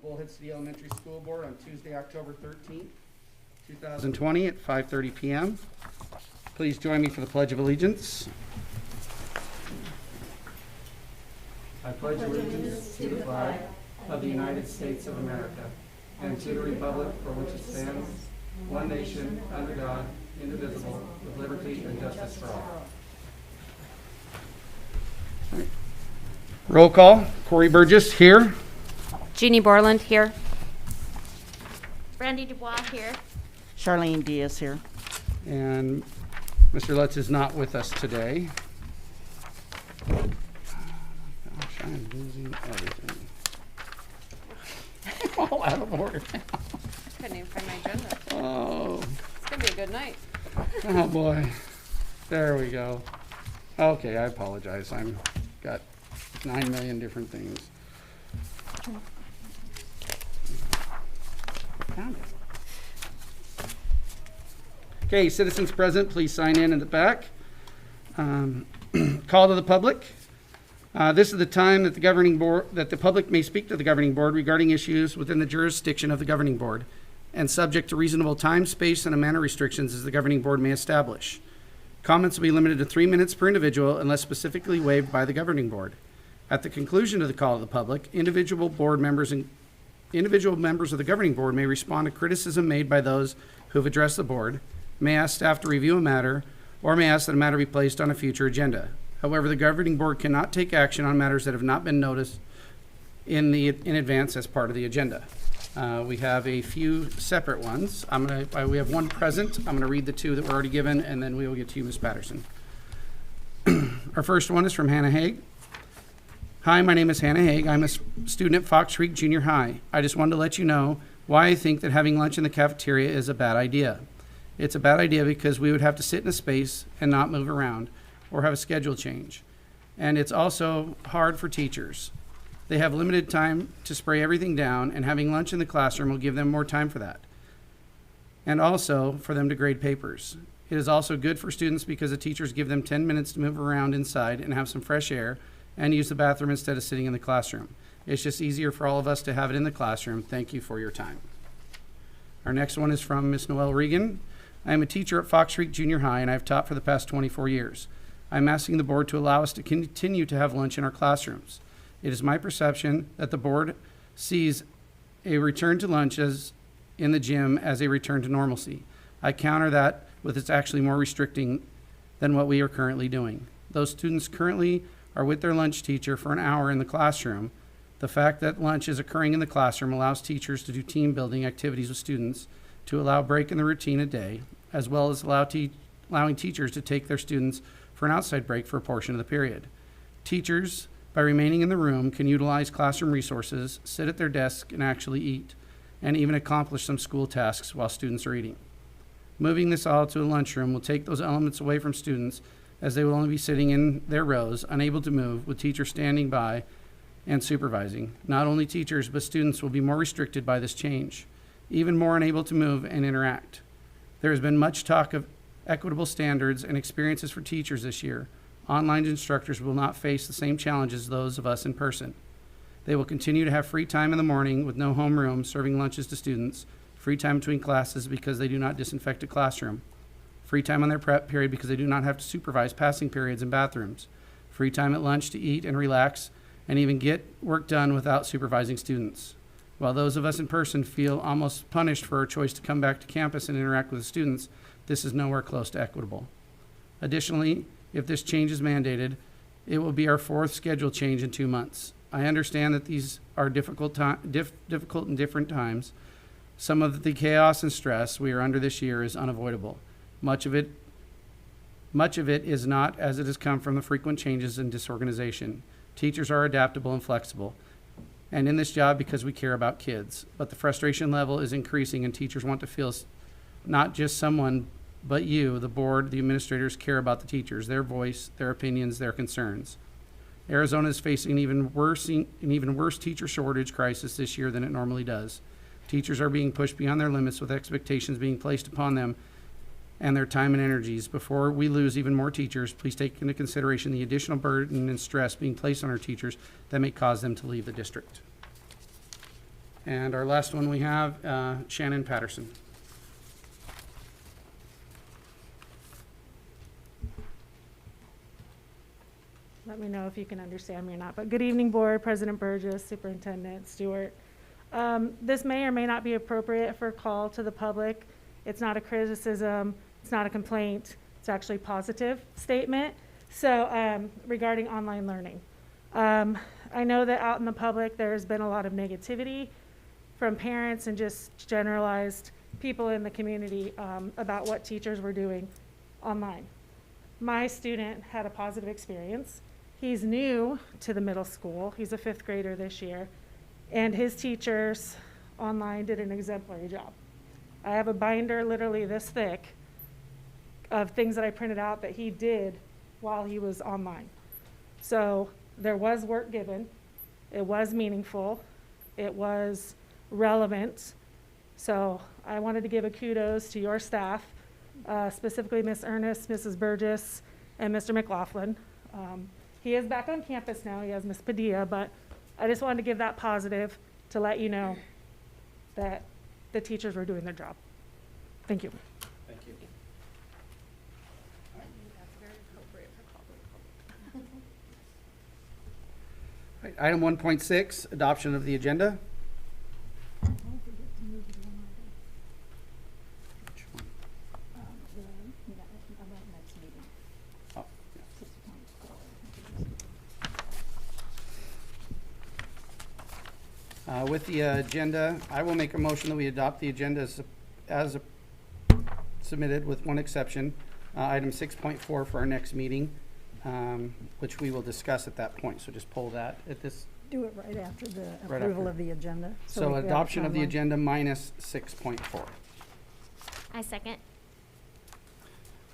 Bullhead City Elementary School Board on Tuesday, October 13th, 2020 at 5:30 p.m. Please join me for the Pledge of Allegiance. I pledge allegiance to the flag of the United States of America and to the republic for which it stands, one nation, under God, indivisible, with liberty and justice for all. Roll call. Corey Burgess here. Jeannie Borland here. Brandy Dubois here. Charlene Diaz here. And Mr. Lutz is not with us today. Gosh, I'm losing everything. All out of order. Couldn't even find my agenda. Oh, It's gonna be a good night. oh boy. There we go. Okay, I apologize. I'm got 9 million different things. Found it. Okay, citizens present, please sign in the back. Call to the public. This is the time that the governing board, that the public may speak to the governing board regarding issues within the jurisdiction of the governing board and subject to reasonable time, space, and amount of restrictions as the governing board may establish. Comments will be limited to 3 minutes per individual unless specifically waived by the governing board. At the conclusion of the call to the public, individual members of the governing board may respond to criticism made by those who have addressed the board, may ask staff to review a matter, or may ask that a matter be placed on a future agenda. However, the governing board cannot take action on matters that have not been noticed in advance as part of the agenda. We have a few separate ones. We have one present. I'm gonna read the two that were already given, and then we will get to you, Ms. Patterson. Our first one is from Hannah Haig. Hi, my name is Hannah Haig. I'm a student at Fox Creek Junior High. I just wanted to let you know why I think that having lunch in the cafeteria is a bad idea. It's a bad idea because we would have to sit in a space and not move around or have a schedule change. And it's also hard for teachers. They have limited time to spray everything down, and having lunch in the classroom will give them more time for that. And also for them to grade papers. It is also good for students because the teachers give them 10 minutes to move around inside and have some fresh air and use the bathroom instead of sitting in the classroom. It's just easier for all of us to have it in the classroom. Thank you for your time. Our next one is from Ms. Noelle Regan. I am a teacher at Fox Creek Junior High, and I've taught for the past 24 years. I'm asking the board to allow us to continue to have lunch in our classrooms. It is my perception that the board sees a return to lunch as in the gym as a return to normalcy. I counter that with it's actually more restricting than what we are currently doing. Those students currently are with their lunch teacher for an hour in the classroom. The fact that lunch is occurring in the classroom allows teachers to do team building activities with students to allow a break in the routine a day, as well as allowing teachers to take their students for an outside break for a portion of the period. Teachers, by remaining in the room, can utilize classroom resources, sit at their desk and actually eat, and even accomplish some school tasks while students are eating. Moving this all to a lunchroom will take those elements away from students, as they will only be sitting in their rows, unable to move, with teachers standing by and supervising. Not only teachers, but students will be more restricted by this change, even more unable to move and interact. There has been much talk of equitable standards and experiences for teachers this year. Online instructors will not face the same challenges as those of us in person. They will continue to have free time in the morning with no homeroom serving lunches to students, free time between classes because they do not disinfect a classroom, free time on their prep period because they do not have to supervise passing periods in bathrooms, free time at lunch to eat and relax and even get work done without supervising students. While those of us in person feel almost punished for our choice to come back to campus and interact with the students, this is nowhere close to equitable. Additionally, if this change is mandated, it will be our fourth schedule change in 2 months. I understand that these are difficult in different times. Some of the chaos and stress we are under this year is unavoidable. Much of it is not, as it has come from the frequent changes and disorganization. Teachers are adaptable and flexible, and in this job because we care about kids. But the frustration level is increasing, and teachers want to feel not just someone, but you, the board, the administrators, care about the teachers, their voice, their opinions, their concerns. Arizona is facing an even worse teacher shortage crisis this year than it normally does. Teachers are being pushed beyond their limits with expectations being placed upon them and their time and energies. Before we lose even more teachers, please take into consideration the additional burden and stress being placed on our teachers that may cause them to leave the district. And our last one we have, Shannon Patterson. Let me know if you can understand me or not. But good evening, Board, President Burgess, Superintendent Stewart. This may or may not be appropriate for a call to the public. It's not a criticism. It's not a complaint. It's actually a positive statement. So regarding online learning. I know that out in the public, there's been a lot of negativity from parents and just generalized people in the community about what teachers were doing online. My student had a positive experience. He's new to the middle school. He's a 5th grader this year. And his teachers online did an exemplary job. I have a binder literally this thick of things that I printed out that he did while he was online. So there was work given. It was meaningful. It was relevant. So I wanted to give a kudos to your staff, specifically Ms. Ernest, Mrs. Burgess, and Mr. McLaughlin. He is back on campus now. He has Ms. Padilla, but I just wanted to give that positive to let you know that the teachers were doing their job. Thank you. Thank you. Right, item 1.6, adoption of the agenda. Oh, yeah. With the agenda, I will make a motion that we adopt the agenda as submitted with one exception, item 6.4 for our next meeting, which we will discuss at that point. So just pull that at this. Do it right after the Right approval after. of the agenda. So we have adoption of the timeline. agenda minus 6.4. I second.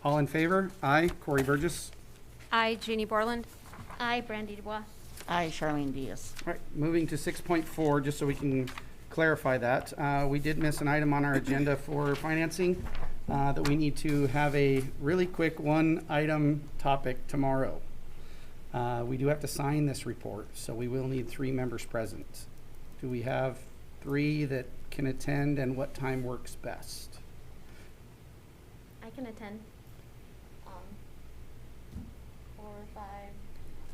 All in favor? Aye. Corey Burgess. I, Jeannie Borland. I, Brandy Dubois. I, Charlene Diaz. All right, moving to 6.4, just so we can clarify that. We did miss an item on our agenda for financing, that we need to have a really quick one-item topic tomorrow. We do have to sign this report, so we will need 3 members present. Do we have 3 that can attend, and what time works best? I can attend. 4 or 5.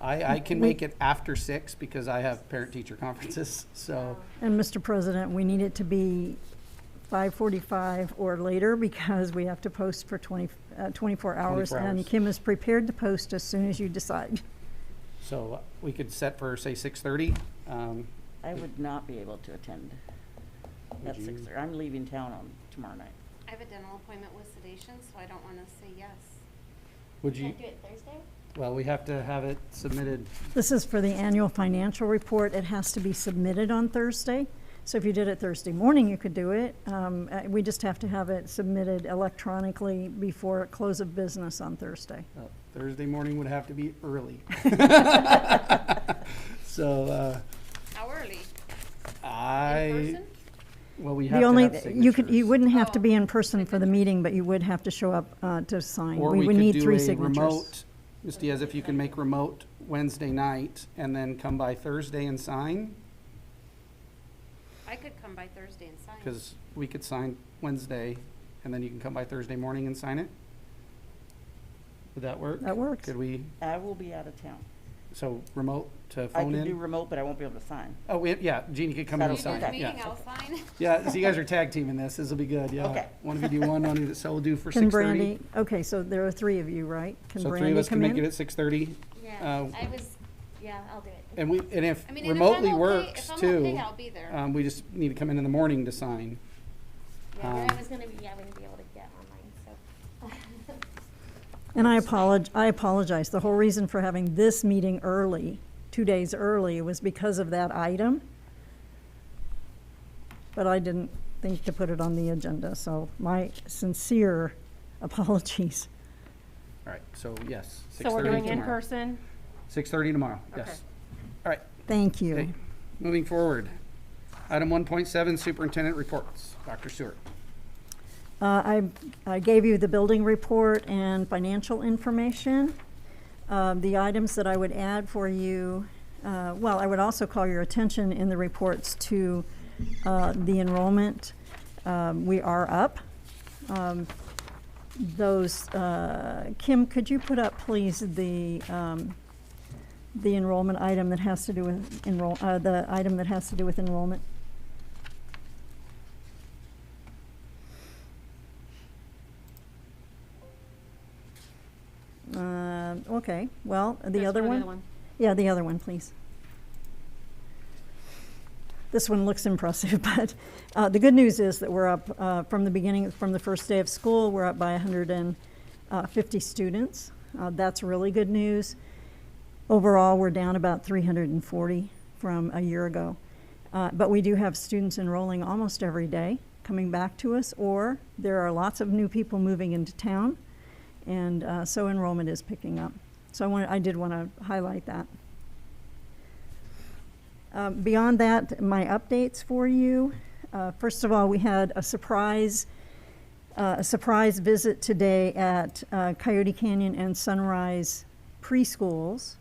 I can make it after 6 because I have parent-teacher conferences, so. And Mr. President, we need it to be 5:45 or later because we have to post for 24 hours. 24 hours. And Kim is prepared to post as soon as you decide. So we could set for, say, 6:30. I would not be able to attend at Would you? 6:30. I'm leaving town on tomorrow night. I have a dental appointment with sedation, so I don't want to say yes. Would you, Can I do it Thursday? well, we have to have it submitted. This is for the annual financial report. It has to be submitted on Thursday. So if you did it Thursday morning, you could do it. We just have to have it submitted electronically before close of business on Thursday. Thursday morning would have to be early. So, How early? I, person? well, we have The to only, have you signatures. wouldn't have to Oh. be in person for the meeting, but you would have to show up to sign. Or We we would could need do 3 a signatures. remote, Ms. Diaz, if you can make remote Wednesday night and then come by Thursday and sign, I could come by Thursday and sign. because we could sign Wednesday and then you can come by Thursday morning and sign it. Would that work? That works. Could we, I will be out of town. so remote to I phone can do in? remote, but I won't be able to sign. Oh, yeah, Jeannie could come in and Is that sign. You do okay? the meeting, Yeah. I'll sign. Yeah, so you guys are tag teaming this. This will be good, yeah. Okay. One of you do one of you, so we'll do for Can 6:30. Brandy, okay, so there are 3 of you, right? Can So 3 of Brandy us can come make it in? at 6:30. Yeah, yeah, I'll do it. And if I mean, and remotely if I'm okay, works if I'm too, okay, I'll be there. we just need to come in the morning to sign. Yeah, Um, I was gonna be, I wouldn't be able to get online, so. And I apologize. The whole reason for having this meeting early, 2 days early, was because of that item. But I didn't think to put it on the agenda, so my sincere apologies. All right, so yes, 6:30 So we're doing in tomorrow. person? 6:30 tomorrow, Okay. yes. All right, Thank you. okay. Moving forward. Item 1.7, Superintendent Reports. Dr. Stewart. I gave you the building report and financial information. The items that I would add for you, well, I would also call your attention in the reports to The enrollment, we are up. Kim, could you put up, please, the enrollment item that has to do with the item that has to do with enrollment? Okay, well, the other one? Yeah, the other one, please. This one looks impressive, but the good news is that we're up from the first day of school, we're up by 150 students. That's really good news. Overall, we're down about 340 from a year ago. But we do have students enrolling almost every day coming back to us, or there are lots of new people moving into town, and so enrollment is picking up. So I did want to highlight that. Beyond that, my updates for you. First of all, we had a surprise visit today at Coyote Canyon and Sunrise preschools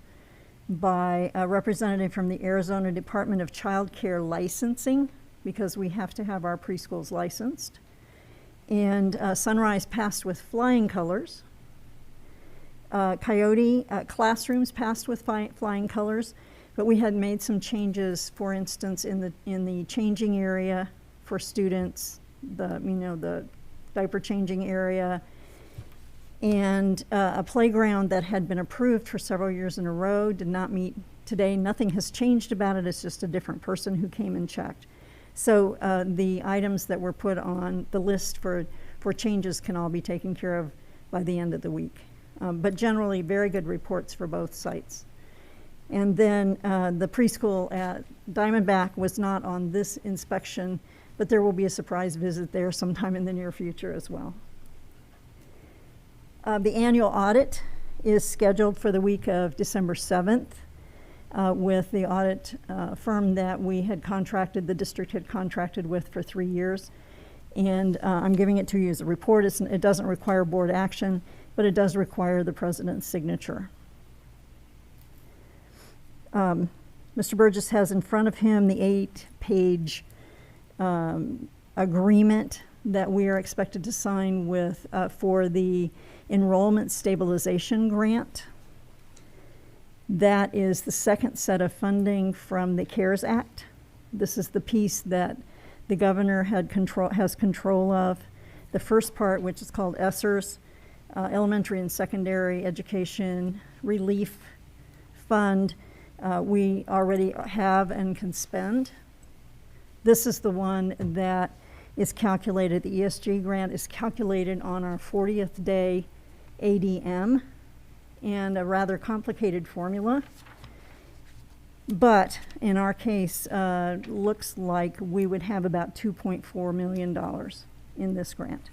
by a representative from the Arizona Department of Child Care Licensing, because we have to have our preschools licensed. And Sunrise passed with flying colors. Coyote classrooms passed with flying colors, but we had made some changes, for instance, in the changing area for students, the diaper changing area, and a playground that had been approved for several years in a row did not meet today. Nothing has changed about it. It's just a different person who came and checked. So the items that were put on the list for changes can all be taken care of by the end of the week. But generally, very good reports for both sites. And then the preschool at Diamondback was not on this inspection, but there will be a surprise visit there sometime in the near future as well. The annual audit is scheduled for the week of December 7th with the audit firm that the district had contracted with for 3 years. And I'm giving it to you as a report. It doesn't require board action, but it does require the president's signature. Mr. Burgess has in front of him the 8-page agreement that we are expected to sign with for the Enrollment Stabilization Grant. That is the second set of funding from the CARES Act. This is the piece that the governor has control of. The first part, which is called ESSERS, Elementary and Secondary Education Relief Fund, we already have and can spend. This is the one that is calculated, the ESG grant is calculated on our 40th day ADM and a rather complicated formula. But in our case, looks like we would have about $2.4 million in this grant.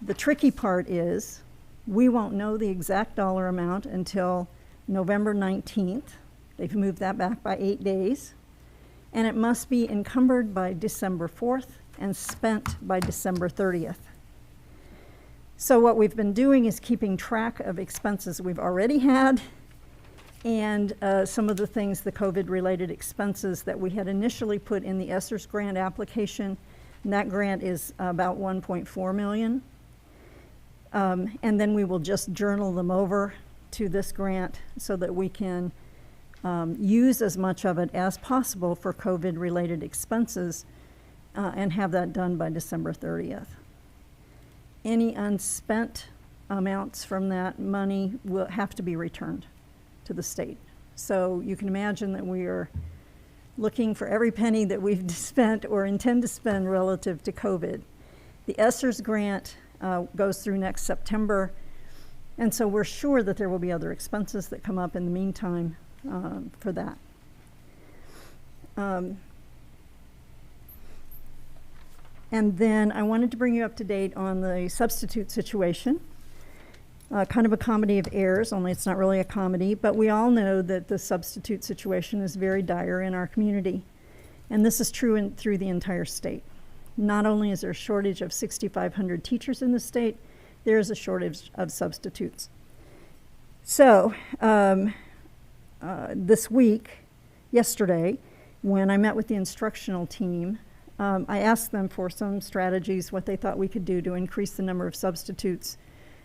The tricky part is we won't know the exact dollar amount until November 19th. They've moved that back by 8 days. And it must be encumbered by December 4th and spent by December 30th. So what we've been doing is keeping track of expenses we've already had and some of the things, the COVID-related expenses that we had initially put in the ESSERS grant application. And that grant is about $1.4 million. And then we will just journal them over to this grant so that we can use as much of it as possible for COVID-related expenses and have that done by December 30th. Any unspent amounts from that money will have to be returned to the state. So you can imagine that we are looking for every penny that we've spent or intend to spend relative to COVID. The ESSERS grant goes through next September, and so we're sure that there will be other expenses that come up in the meantime for that. And then I wanted to bring you up to date on the substitute situation. Kind of a comedy of errors, only it's not really a comedy, but we all know that the substitute situation is very dire in our community. And this is true through the entire state. Not only is there a shortage of 6,500 teachers in the state, there is a shortage of substitutes. So this week, yesterday, When I met with the instructional team, I asked them for some strategies, what they thought we could do to increase the number of substitutes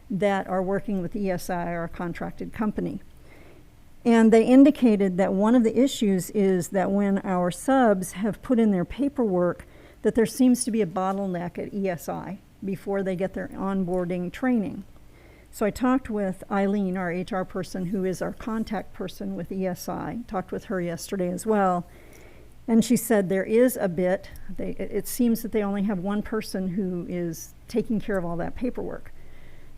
that are working with ESI, our contracted company. And they indicated that one of the issues is that when our subs have put in their paperwork, that there seems to be a bottleneck at ESI before they get their onboarding training. So I talked with Eileen, our HR person, who is our contact person with ESI, talked with her yesterday as well. And she said there is a bit, it seems that they only have one person who is taking care of all that paperwork.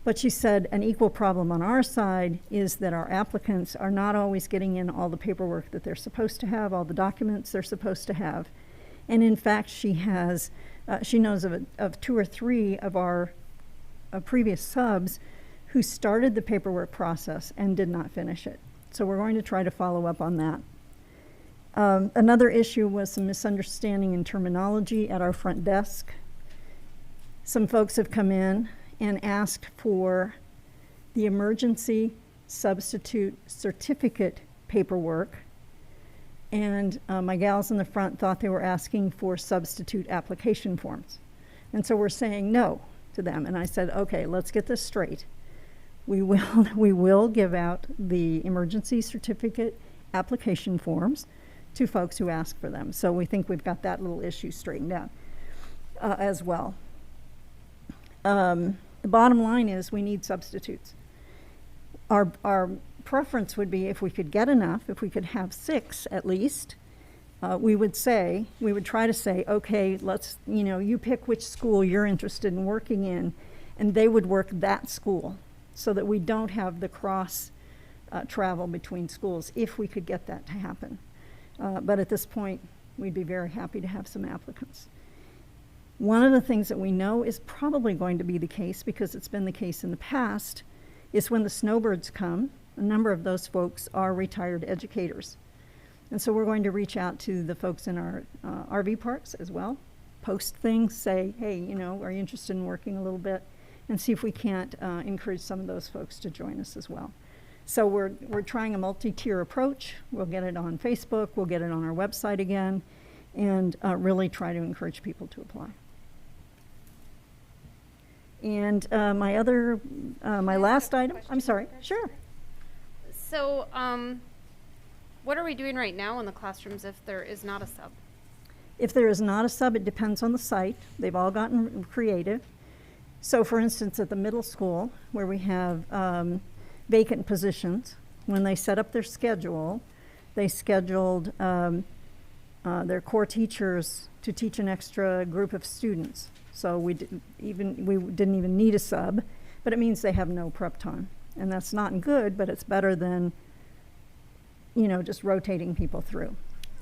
But she said an equal problem on our side is that our applicants are not always getting in all the paperwork that they're supposed to have, all the documents they're supposed to have. And in fact, she knows of 2 or 3 of our previous subs who started the paperwork process and did not finish it. So we're going to try to follow up on that. Another issue was some misunderstanding in terminology at our front desk. Some folks have come in and asked for the emergency substitute certificate paperwork. And my gals in the front thought they were asking for substitute application forms. And so we're saying no to them. And I said, okay, let's get this straight. We will give out the emergency certificate application forms to folks who ask for them. So we think we've got that little issue straightened out as well. The bottom line is we need substitutes. Our preference would be if we could get enough, if we could have 6 at least, we would try to say, okay, you pick which school you're interested in working in, and they would work that school so that we don't have the cross travel between schools if we could get that to happen. But at this point, we'd be very happy to have some applicants. One of the things that we know is probably going to be the case, because it's been the case in the past, is when the snowbirds come, a number of those folks are retired educators. And so we're going to reach out to the folks in our RV parks as well, post things, say, hey, are you interested in working a little bit? And see if we can't encourage some of those folks to join us as well. So we're trying a multi-tier approach. We'll get it on Facebook, we'll get it on our website again, and really try to encourage people to apply. And my last item, I'm sorry, sure. So, what are we doing right now in the classrooms if there is not a sub? If there is not a sub, it depends on the site. They've all gotten creative. So for instance, at the middle school, where we have vacant positions, when they set up their schedule, they scheduled their core teachers to teach an extra group of students. So we didn't even need a sub, but it means they have no prep time. And that's not good, but it's better than, just rotating people through.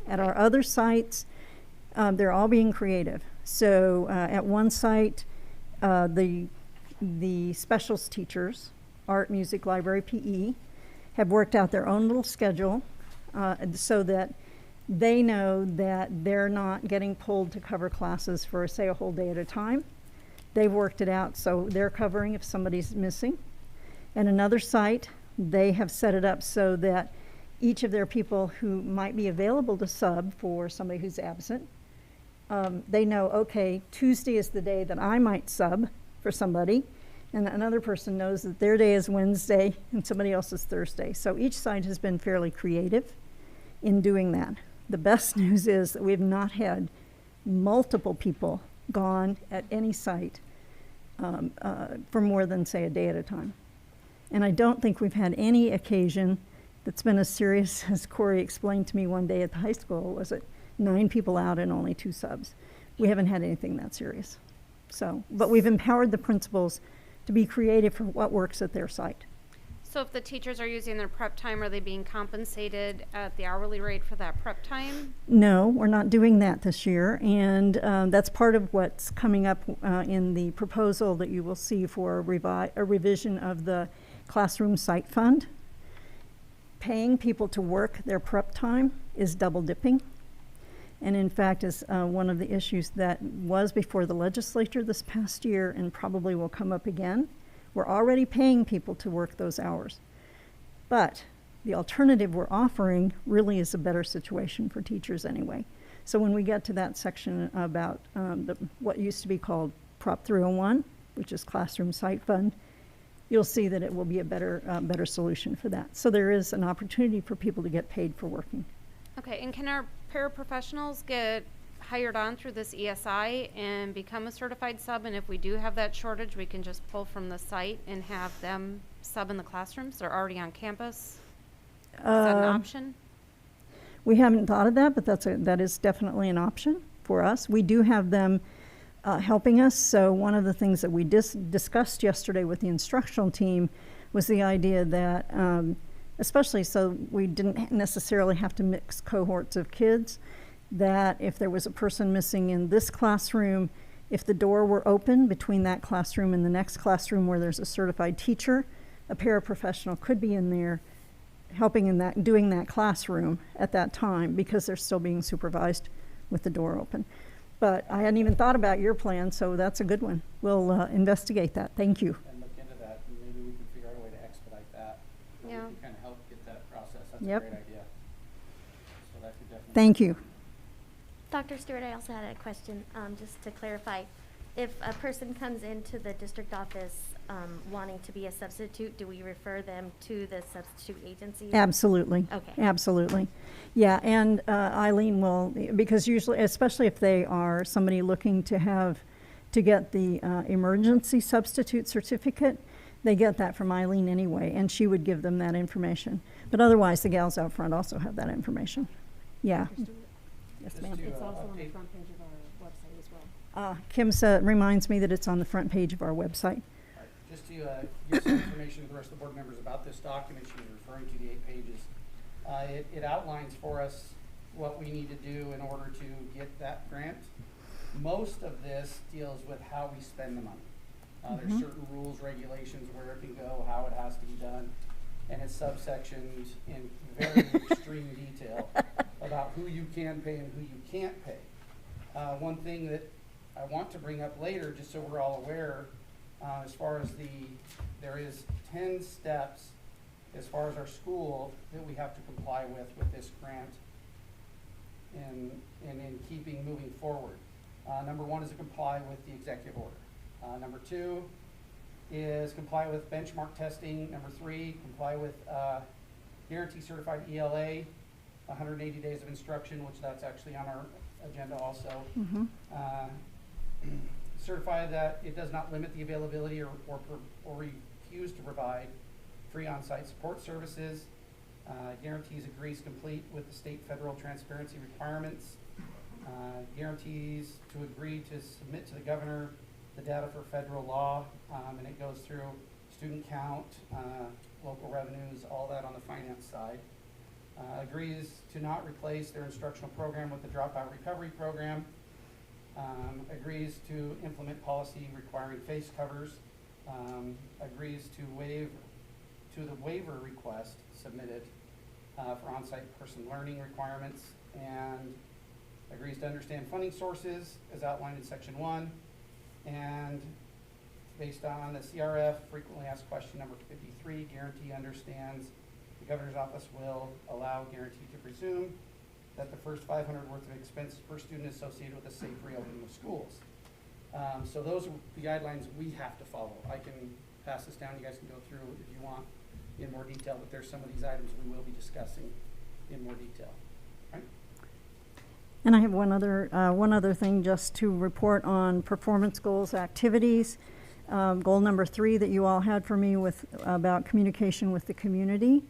At our other sites, they're all being creative. So at one site, the specials teachers, art, music, library, PE, have worked out their own little schedule so that they know that they're not getting pulled to cover classes for, say, a whole day at a time. They've worked it out, so they're covering if somebody's missing. And another site, they have set it up so that each of their people who might be available to sub for somebody who's absent, they know, okay, Tuesday is the day that I might sub for somebody, and another person knows that their day is Wednesday and somebody else is Thursday. So each site has been fairly creative in doing that. The best news is that we've not had multiple people gone at any site for more than, say, a day at a time. And I don't think we've had any occasion that's been as serious as Corey explained to me one day at the high school. Was it 9 people out and only 2 subs? We haven't had anything that serious. So, but we've empowered the principals to be creative for what works at their site. So if the teachers are using their prep time, are they being compensated at the hourly rate for that prep time? No, we're not doing that this year, and that's part of what's coming up in the proposal that you will see for a revision of the classroom site fund. Paying people to work their prep time is double dipping, and in fact is one of the issues that was before the legislature this past year and probably will come up again. We're already paying people to work those hours, but the alternative we're offering really is a better situation for teachers anyway. So when we get to that section about what used to be called Prop 301, which is Classroom Site Fund, you'll see that it will be a better solution for that. So there is an opportunity for people to get paid for working. Okay, and can our paraprofessionals get hired on through this ESI and become a certified sub? And if we do have that shortage, we can just pull from the site and have them sub in the classrooms? They're already on campus? Is that an option? We haven't thought of that, but that is definitely an option for us. We do have them helping us. So one of the things that we discussed yesterday with the instructional team was the idea that, especially so we didn't necessarily have to mix cohorts of kids, that if there was a person missing in this classroom, if the door were open between that classroom and the next classroom where there's a certified teacher, a paraprofessional could be in there helping in that, doing that classroom at that time because they're still being supervised with the door open. But I hadn't even thought about your plan, so that's a good one. We'll investigate that. Thank you. And look into that, and maybe we can figure out a way to expedite that. Yeah. We can kind of help get that process. That's Yep. a great idea. So that could definitely. Thank you. Dr. Stewart, I also had a question, just to clarify. If a person comes into the district office wanting to be a substitute, do we refer them to the substitute agency? Absolutely. Okay. Absolutely. Yeah, and Eileen will, because usually, especially if they are somebody looking to get the emergency substitute certificate, they get that from Eileen anyway, and she would give them that information. But otherwise, the gals out front also have that information. Yeah. Yes, ma'am. Just to, It's also on the update- front page of our website as well. Kim reminds me that it's on the front page of our website. Right. Just to give some information to the rest of the board members about this document she's referring to, the 8 pages. It outlines for us what we need to do in order to get that grant. Most of this deals with how we spend the money. There's certain rules, regulations, where it can go, how it has to be done, and it's subsectioned in very extreme detail about who you can pay and who you can't pay. One thing that I want to bring up later, just so we're all aware, as far as there is 10 steps as far as our school that we have to comply with this grant and in keeping moving forward. Number 1 is to comply with the executive order. Number 2 is comply with benchmark testing. Number 3, comply with guarantee certified ELA, 180 days of instruction, which that's actually on our agenda also. Certify that it does not limit the availability or refuse to provide free on-site support services. Guarantees agrees complete with the state federal transparency requirements. Guarantees to agree to submit to the governor the data for federal law, and it goes through student count, local revenues, all that on the finance side. Agrees to not replace their instructional program with the dropout recovery program. Agrees to implement policy requiring face covers. Agrees to the waiver request submitted for on-site person learning requirements, and agrees to understand funding sources as outlined in section 1, and based on the CRF frequently asked question number 53, guarantee understands the governor's office will allow guarantee to presume that the first $500 worth of expenses per student associated with a safe reopening of schools. So those are the guidelines we have to follow. I can pass this down, you guys can go through if you want in more detail, but there's some of these items we will be discussing in more detail. Right? And I have one other thing just to report on performance goals activities. Goal number 3 that you all had for me about communication with the community.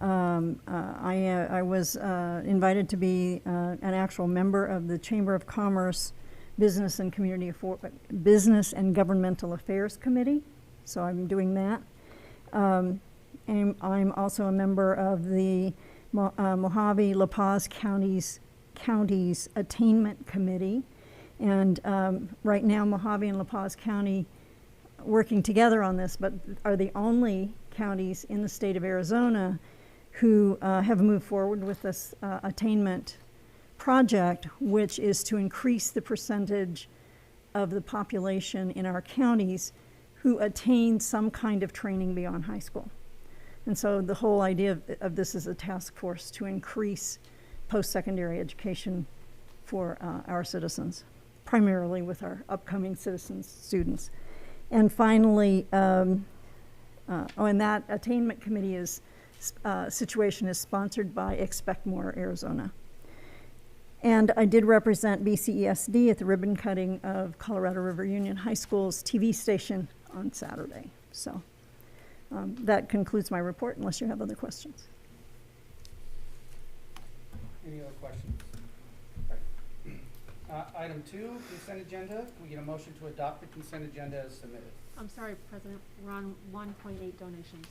I was invited to be an actual member of the Chamber of Commerce Business and Governmental Affairs Committee, so I'm doing that. And I'm also a member of the Mojave-La Paz County's Attainment Committee, and right now Mojave and La Paz County working together on this, but are the only counties in the state of Arizona who have moved forward with this attainment project, which is to increase the percentage of the population in our counties who attain some kind of training beyond high school. And so the whole idea of this is a task force to increase post-secondary education for our citizens, primarily with our upcoming citizens, students. And finally, and that attainment committee situation is sponsored by Expect More Arizona. And I did represent BCESD at the ribbon cutting of Colorado River Union High School's TV station on Saturday. So that concludes my report, unless you have other questions. Any other questions? Item 2, consent agenda. Can we get a motion to adopt the consent agenda as submitted? I'm sorry, President, we're on 1.8 donations.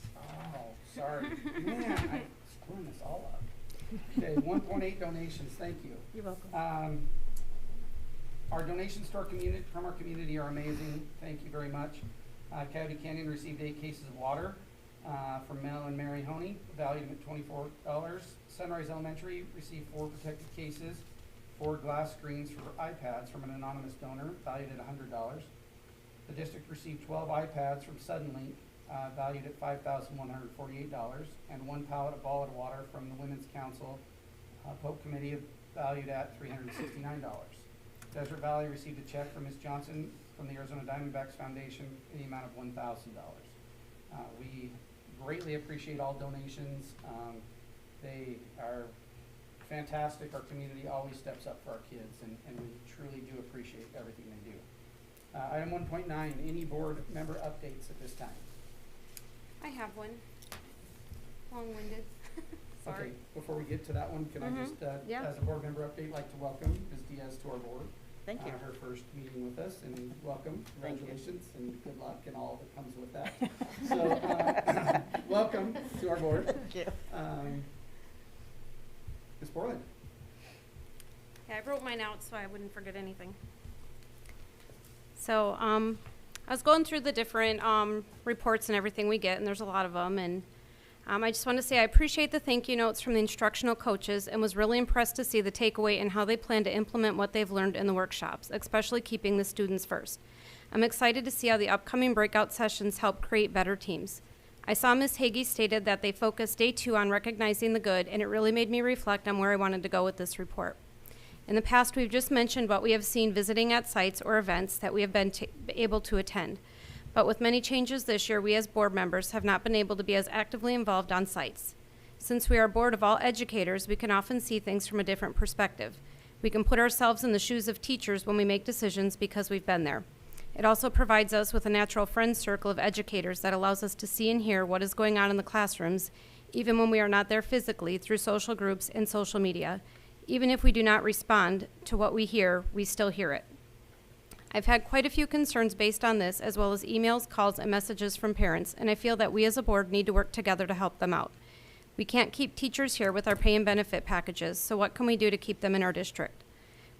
Oh, sorry. Man, I'm screwing this all up. Okay, 1.8 donations, thank you. You're welcome. Our donations to our community, from our community are amazing. Thank you very much. Coyote Canyon received 8 cases of water from Mel and Mary Honey, valued at $24. Sunrise Elementary received 4 protected cases, 4 glass screens for iPads from an anonymous donor, valued at $100. The district received 12 iPads from Suddenlink, valued at $5,148, and 1 pallet of bottled water from the Women's Council Pope Committee, valued at $369. Desert Valley received a check from Ms. Johnson from the Arizona Diamondbacks Foundation in the amount of $1,000. We greatly appreciate all donations. They are fantastic. Our community always steps up for our kids, and we truly do appreciate everything they do. Item 1.9, any board member updates at this time? I have one. Long-winded. Sorry. Okay, before we get to that one, can I just, Yeah. as a board member update, like to welcome Ms. Diaz to our board. Thank you. Her first meeting with us, and welcome, Thank you. congratulations, and good luck and all that comes with that. So, welcome to our board. Thank you. Ms. Borland. Yeah, I wrote mine out so I wouldn't forget anything. So, I was going through the different reports and everything we get, and there's a lot of them. And I just want to say I appreciate the thank you notes from the instructional coaches, and was really impressed to see the takeaway and how they plan to implement what they've learned in the workshops, especially keeping the students first. I'm excited to see how the upcoming breakout sessions help create better teams. I saw Ms. Hagee stated that they focused day 2 on recognizing the good, and it really made me reflect on where I wanted to go with this report. In the past, we've just mentioned what we have seen visiting at sites or events that we have been able to attend. But with many changes this year, we as board members have not been able to be as actively involved on sites. Since we are a board of all educators, we can often see things from a different perspective. We can put ourselves in the shoes of teachers when we make decisions because we've been there. It also provides us with a natural friend circle of educators that allows us to see and hear what is going on in the classrooms, even when we are not there physically, through social groups and social media. Even if we do not respond to what we hear, we still hear it. I've had quite a few concerns based on this, as well as emails, calls, and messages from parents, and I feel that we as a board need to work together to help them out. We can't keep teachers here with our pay and benefit packages, so what can we do to keep them in our district?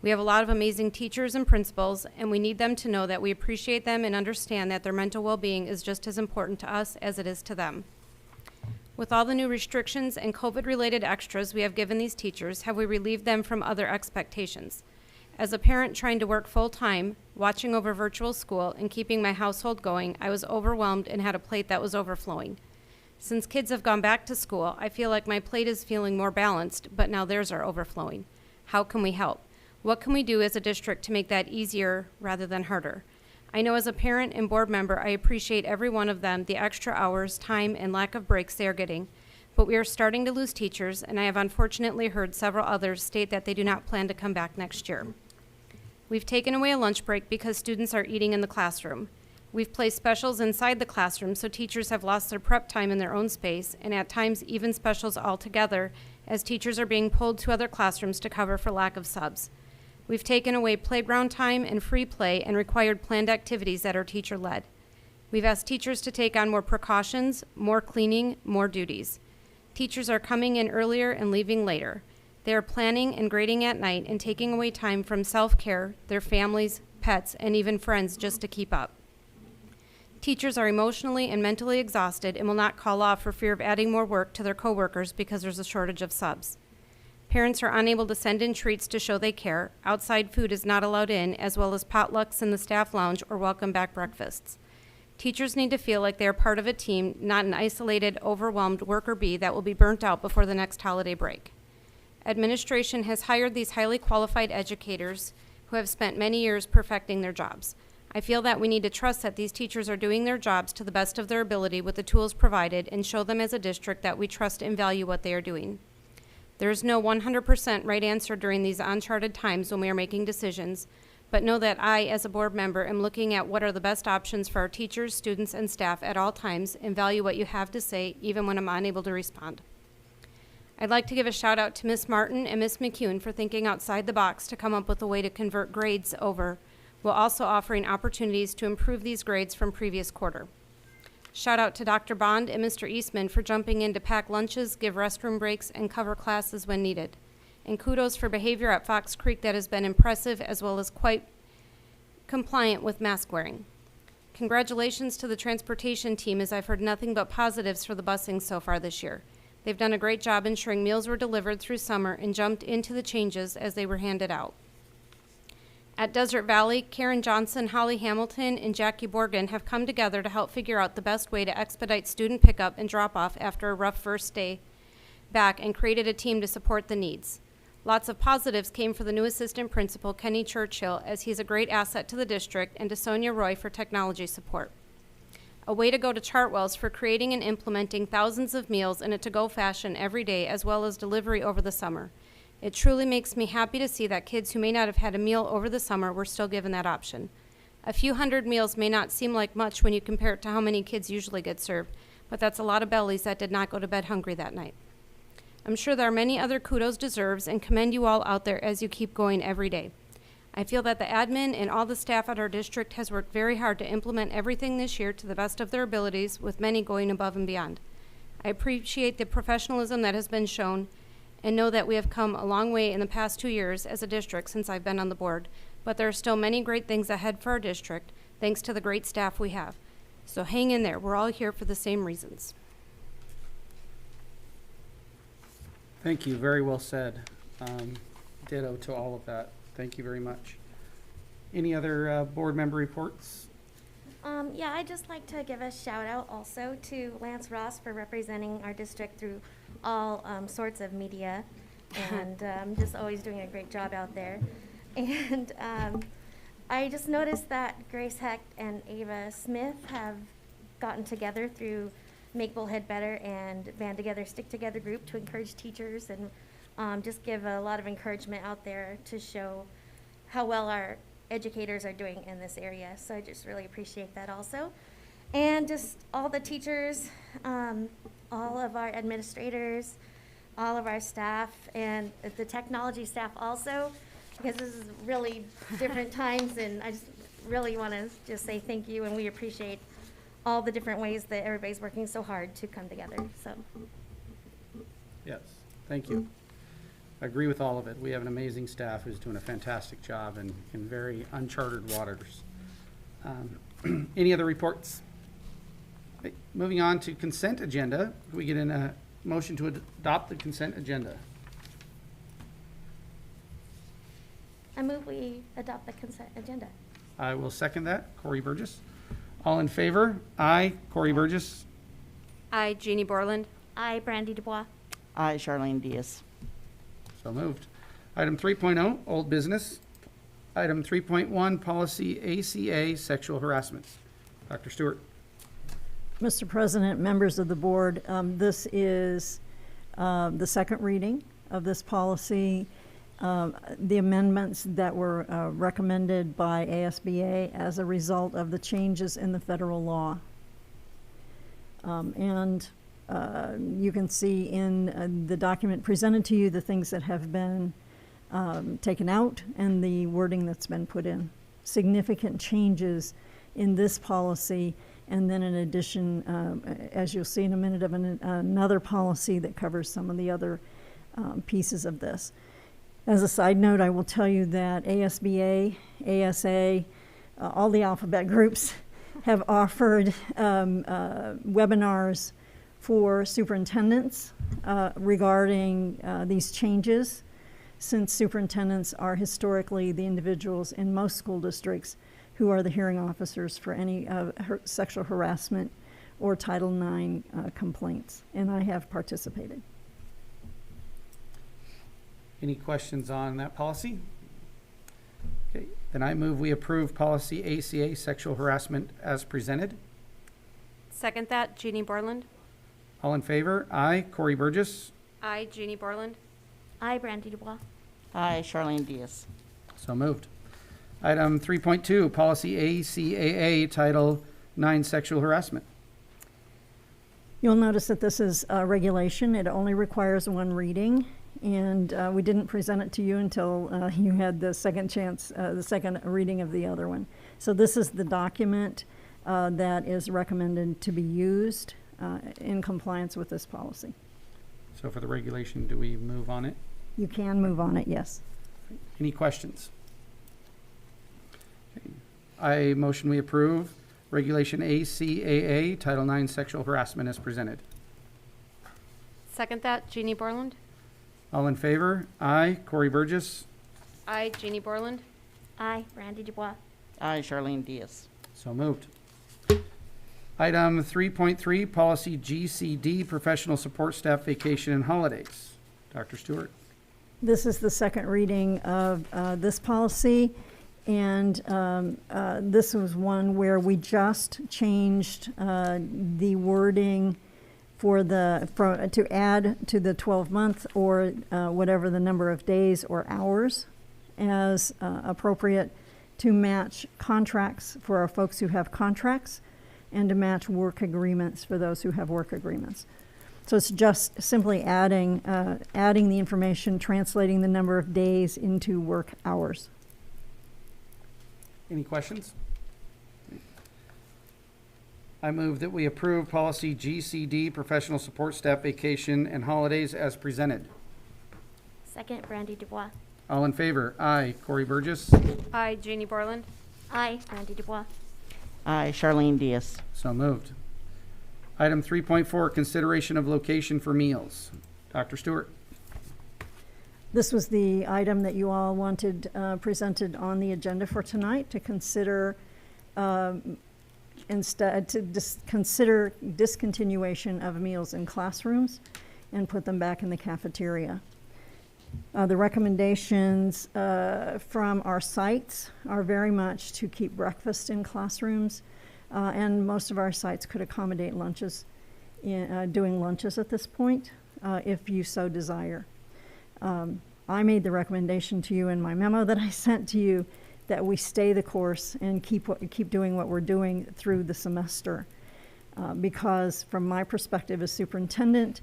We have a lot of amazing teachers and principals, and we need them to know that we appreciate them and understand that their mental well-being is just as important to us as it is to them. With all the new restrictions and COVID-related extras we have given these teachers, have we relieved them from other expectations? As a parent trying to work full-time, watching over virtual school, and keeping my household going, I was overwhelmed and had a plate that was overflowing. Since kids have gone back to school, I feel like my plate is feeling more balanced, but now theirs are overflowing. How can we help? What can we do as a district to make that easier rather than harder? I know as a parent and board member, I appreciate every one of them, the extra hours, time, and lack of breaks they are getting. But we are starting to lose teachers, and I have unfortunately heard several others state that they do not plan to come back next year. We've taken away a lunch break because students are eating in the classroom. We've placed specials inside the classroom so teachers have lost their prep time in their own space, and at times even specials altogether, as teachers are being pulled to other classrooms to cover for lack of subs. We've taken away playground time and free play and required planned activities that are teacher-led. We've asked teachers to take on more precautions, more cleaning, more duties. Teachers are coming in earlier and leaving later. They are planning and grading at night and taking away time from self-care, their families, pets, and even friends just to keep up. Teachers are emotionally and mentally exhausted and will not call off for fear of adding more work to their coworkers because there's a shortage of subs. Parents are unable to send in treats to show they care. Outside food is not allowed in, as well as potlucks in the staff lounge or welcome back breakfasts. Teachers need to feel like they are part of a team, not an isolated, overwhelmed worker bee that will be burnt out before the next holiday break. Administration has hired these highly qualified educators who have spent many years perfecting their jobs. I feel that we need to trust that these teachers are doing their jobs to the best of their ability with the tools provided and show them as a district that we trust and value what they are doing. There is no 100% right answer during these uncharted times when we are making decisions, but know that I, as a board member, am looking at what are the best options for our teachers, students, and staff at all times and value what you have to say even when I'm unable to respond. I'd like to give a shout out to Ms. Martin and Ms. McCune for thinking outside the box to come up with a way to convert grades over, while also offering opportunities to improve these grades from previous quarter. Shout out to Dr. Bond and Mr. Eastman for jumping in to pack lunches, give restroom breaks, and cover classes when needed. And kudos for behavior at Fox Creek that has been impressive as well as quite compliant with mask wearing. Congratulations to the transportation team, as I've heard nothing but positives for the busing so far this year. They've done a great job ensuring meals were delivered through summer and jumped into the changes as they were handed out. At Desert Valley, Karen Johnson, Holly Hamilton, and Jackie Borgen have come together to help figure out the best way to expedite student pickup and drop-off after a rough first day back and created a team to support the needs. Lots of positives came for the new assistant principal, Kenny Churchill, as he's a great asset to the district, and to Sonia Roy for technology support. A way to go to Chartwell's for creating and implementing thousands of meals in a to-go fashion every day, as well as delivery over the summer. It truly makes me happy to see that kids who may not have had a meal over the summer were still given that option. A few hundred meals may not seem like much when you compare it to how many kids usually get served, but that's a lot of bellies that did not go to bed hungry that night. I'm sure there are many other kudos deserves and commend you all out there as you keep going every day. I feel that the admin and all the staff at our district has worked very hard to implement everything this year to the best of their abilities, with many going above and beyond. I appreciate the professionalism that has been shown and know that we have come a long way in the past 2 years as a district since I've been on the board, but there are still many great things ahead for our district, thanks to the great staff we have. So hang in there. We're all here for the same reasons. Thank you. Very well said. Ditto to all of that. Thank you very much. Any other board member reports? Yeah, I'd just like to give a shout out also to Lance Ross for representing our district through all sorts of media, and just always doing a great job out there. And I just noticed that Grace Hecht and Ava Smith have gotten together through Make Bullhead Better and Band Together, Stick Together group to encourage teachers and just give a lot of encouragement out there to show how well our educators are doing in this area. So I just really appreciate that also. And just all the teachers, all of our administrators, all of our staff, and the technology staff also, because this is really different times, and I just really want to just say thank you, and we appreciate all the different ways that everybody's working so hard to come together. So, Yes, thank you. I agree with all of it. We have an amazing staff who's doing a fantastic job in very uncharted waters. Any other reports? Okay, moving on to consent agenda. Can we get in a motion to adopt the consent agenda? I move we adopt the consent agenda. I will second that. Corey Burgess. All in favor? Aye. Corey Burgess. I, Jeannie Borland. I, Brandy Dubois. I, Charlene Diaz. So moved. Item 3.0, old business. Item 3.1, policy ACA, sexual harassment. Dr. Stewart. Mr. President, members of the board, this is the second reading of this policy. The amendments that were recommended by ASBA as a result of the changes in the federal law. You can see in the document presented to you the things that have been taken out and the wording that's been put in. Significant changes in this policy, and then in addition, as you'll see in a minute, of another policy that covers some of the other pieces of this. As a side note, I will tell you that ASBA, ASA, all the alphabet groups have offered webinars for superintendents regarding these changes, since superintendents are historically the individuals in most school districts who are the hearing officers for any sexual harassment or Title IX complaints, and I have participated. Any questions on that policy? Okay, then I move we approve policy ACA, sexual harassment, as presented. Second that, Jeannie Borland. All in favor? Aye. Corey Burgess? I, Jeannie Borland. I, Brandy Dubois. Aye, Charlene Diaz. So moved. Item 3.2, policy ACAA, Title IX, sexual harassment. You'll notice that this is a regulation. It only requires one reading, and we didn't present it to you until you had the second reading of the other one. So this is the document that is recommended to be used in compliance with this policy. So for the regulation, do we move on it? You can move on it, yes. Any questions? Okay. I motion we approve regulation ACAA, Title IX, sexual harassment, as presented. Second that, Jeannie Borland. All in favor? Aye. Corey Burgess? I, Jeannie Borland. I, Brandy Dubois. Aye, Charlene Diaz. So moved. Item 3.3, policy GCD, professional support staff vacation and holidays. Dr. Stewart. This is the second reading of this policy, and this was one where we just changed the wording to add to the 12-month or whatever the number of days or hours as appropriate to match contracts for our folks who have contracts and to match work agreements for those who have work agreements. So it's just simply adding the information, translating the number of days into work hours. Any questions? I move that we approve policy GCD, professional support staff vacation and holidays, as presented. Second, Brandy Dubois. All in favor? Aye. Corey Burgess? I, Jeannie Borland. I, Brandy Dubois. Aye, Charlene Diaz. So moved. Item 3.4, consideration of location for meals. Dr. Stewart. This was the item that you all wanted presented on the agenda for tonight to consider consider discontinuation of meals in classrooms and put them back in the cafeteria. The recommendations from our sites are very much to keep breakfast in classrooms, and most of our sites could accommodate lunches, doing lunches at this point, if you so desire. I made the recommendation to you in my memo that I sent to you that we stay the course and keep doing what we're doing through the semester. Because from my perspective as superintendent,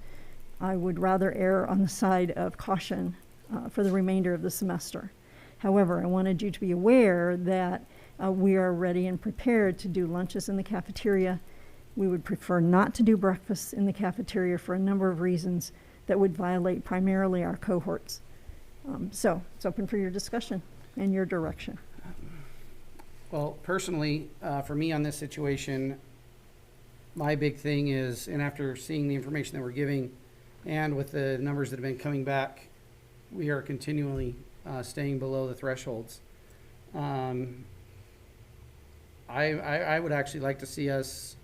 I would rather err on the side of caution for the remainder of the semester. However, I wanted you to be aware that we are ready and prepared to do lunches in the cafeteria. We would prefer not to do breakfast in the cafeteria for a number of reasons that would violate primarily our cohorts. So it's open for your discussion and your direction. Well, personally, for me on this situation, my big thing is, and after seeing the information that we're giving and with the numbers that have been coming back, we are continually staying below the thresholds. I would actually like to see us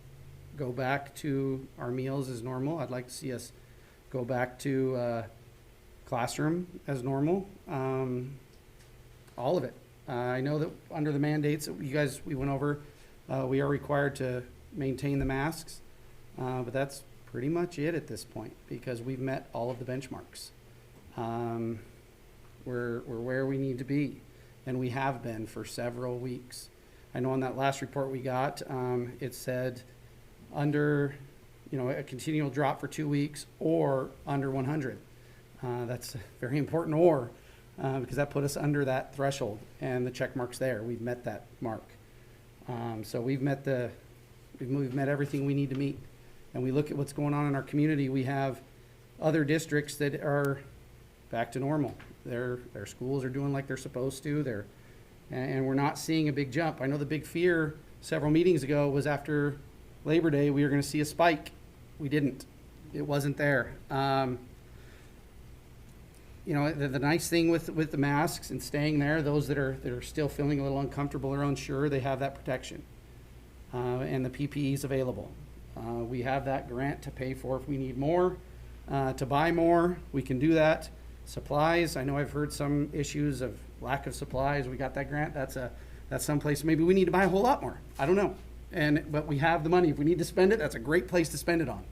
go back to our meals as normal. I'd like to see us go back to classroom as normal. All of it. I know that under the mandates that we went over, we are required to maintain the masks, but that's pretty much it at this point because we've met all of the benchmarks. We're where we need to be, and we have been for several weeks. I know on that last report we got, it said under, a continual drop for 2 weeks or under 100. That's very important, because that put us under that threshold, and the check mark's there. We've met that mark. So we've met everything we need to meet. And we look at what's going on in our community. We have other districts that are back to normal. Their schools are doing like they're supposed to. And we're not seeing a big jump. I know the big fear several meetings ago was after Labor Day we were going to see a spike. We didn't. It wasn't there. you know, the nice thing with the masks and staying there, those that are still feeling a little uncomfortable or unsure, they have that protection. And the PPE is available. We have that grant to pay for if we need more, to buy more, we can do that. Supplies, I know I've heard some issues of lack of supplies. We got that grant. That's someplace maybe we need to buy a whole lot more. I don't know. But we have the money. If we need to spend it, that's a great place to spend it on.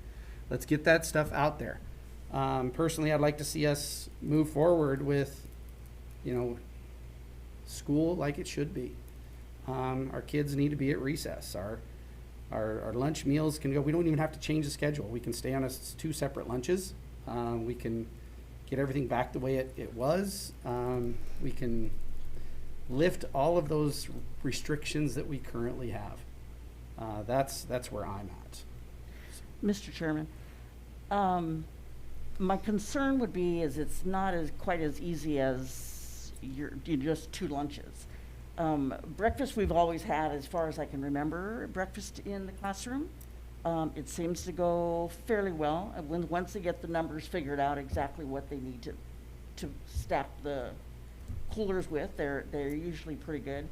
Let's get that stuff out there. Personally, I'd like to see us move forward with, you know, school like it should be. Our kids need to be at recess. Our lunch meals can go. We don't even have to change the schedule. We can stay on 2 separate lunches. We can get everything back the way it was. We can lift all of those restrictions that we currently have. That's where I'm at. Mr. Chairman, my concern would be is it's not quite as easy as you just 2 lunches. Breakfast we've always had, as far as I can remember, breakfast in the classroom. It seems to go fairly well. Once they get the numbers figured out exactly what they need to stack the coolers with, they're usually pretty good.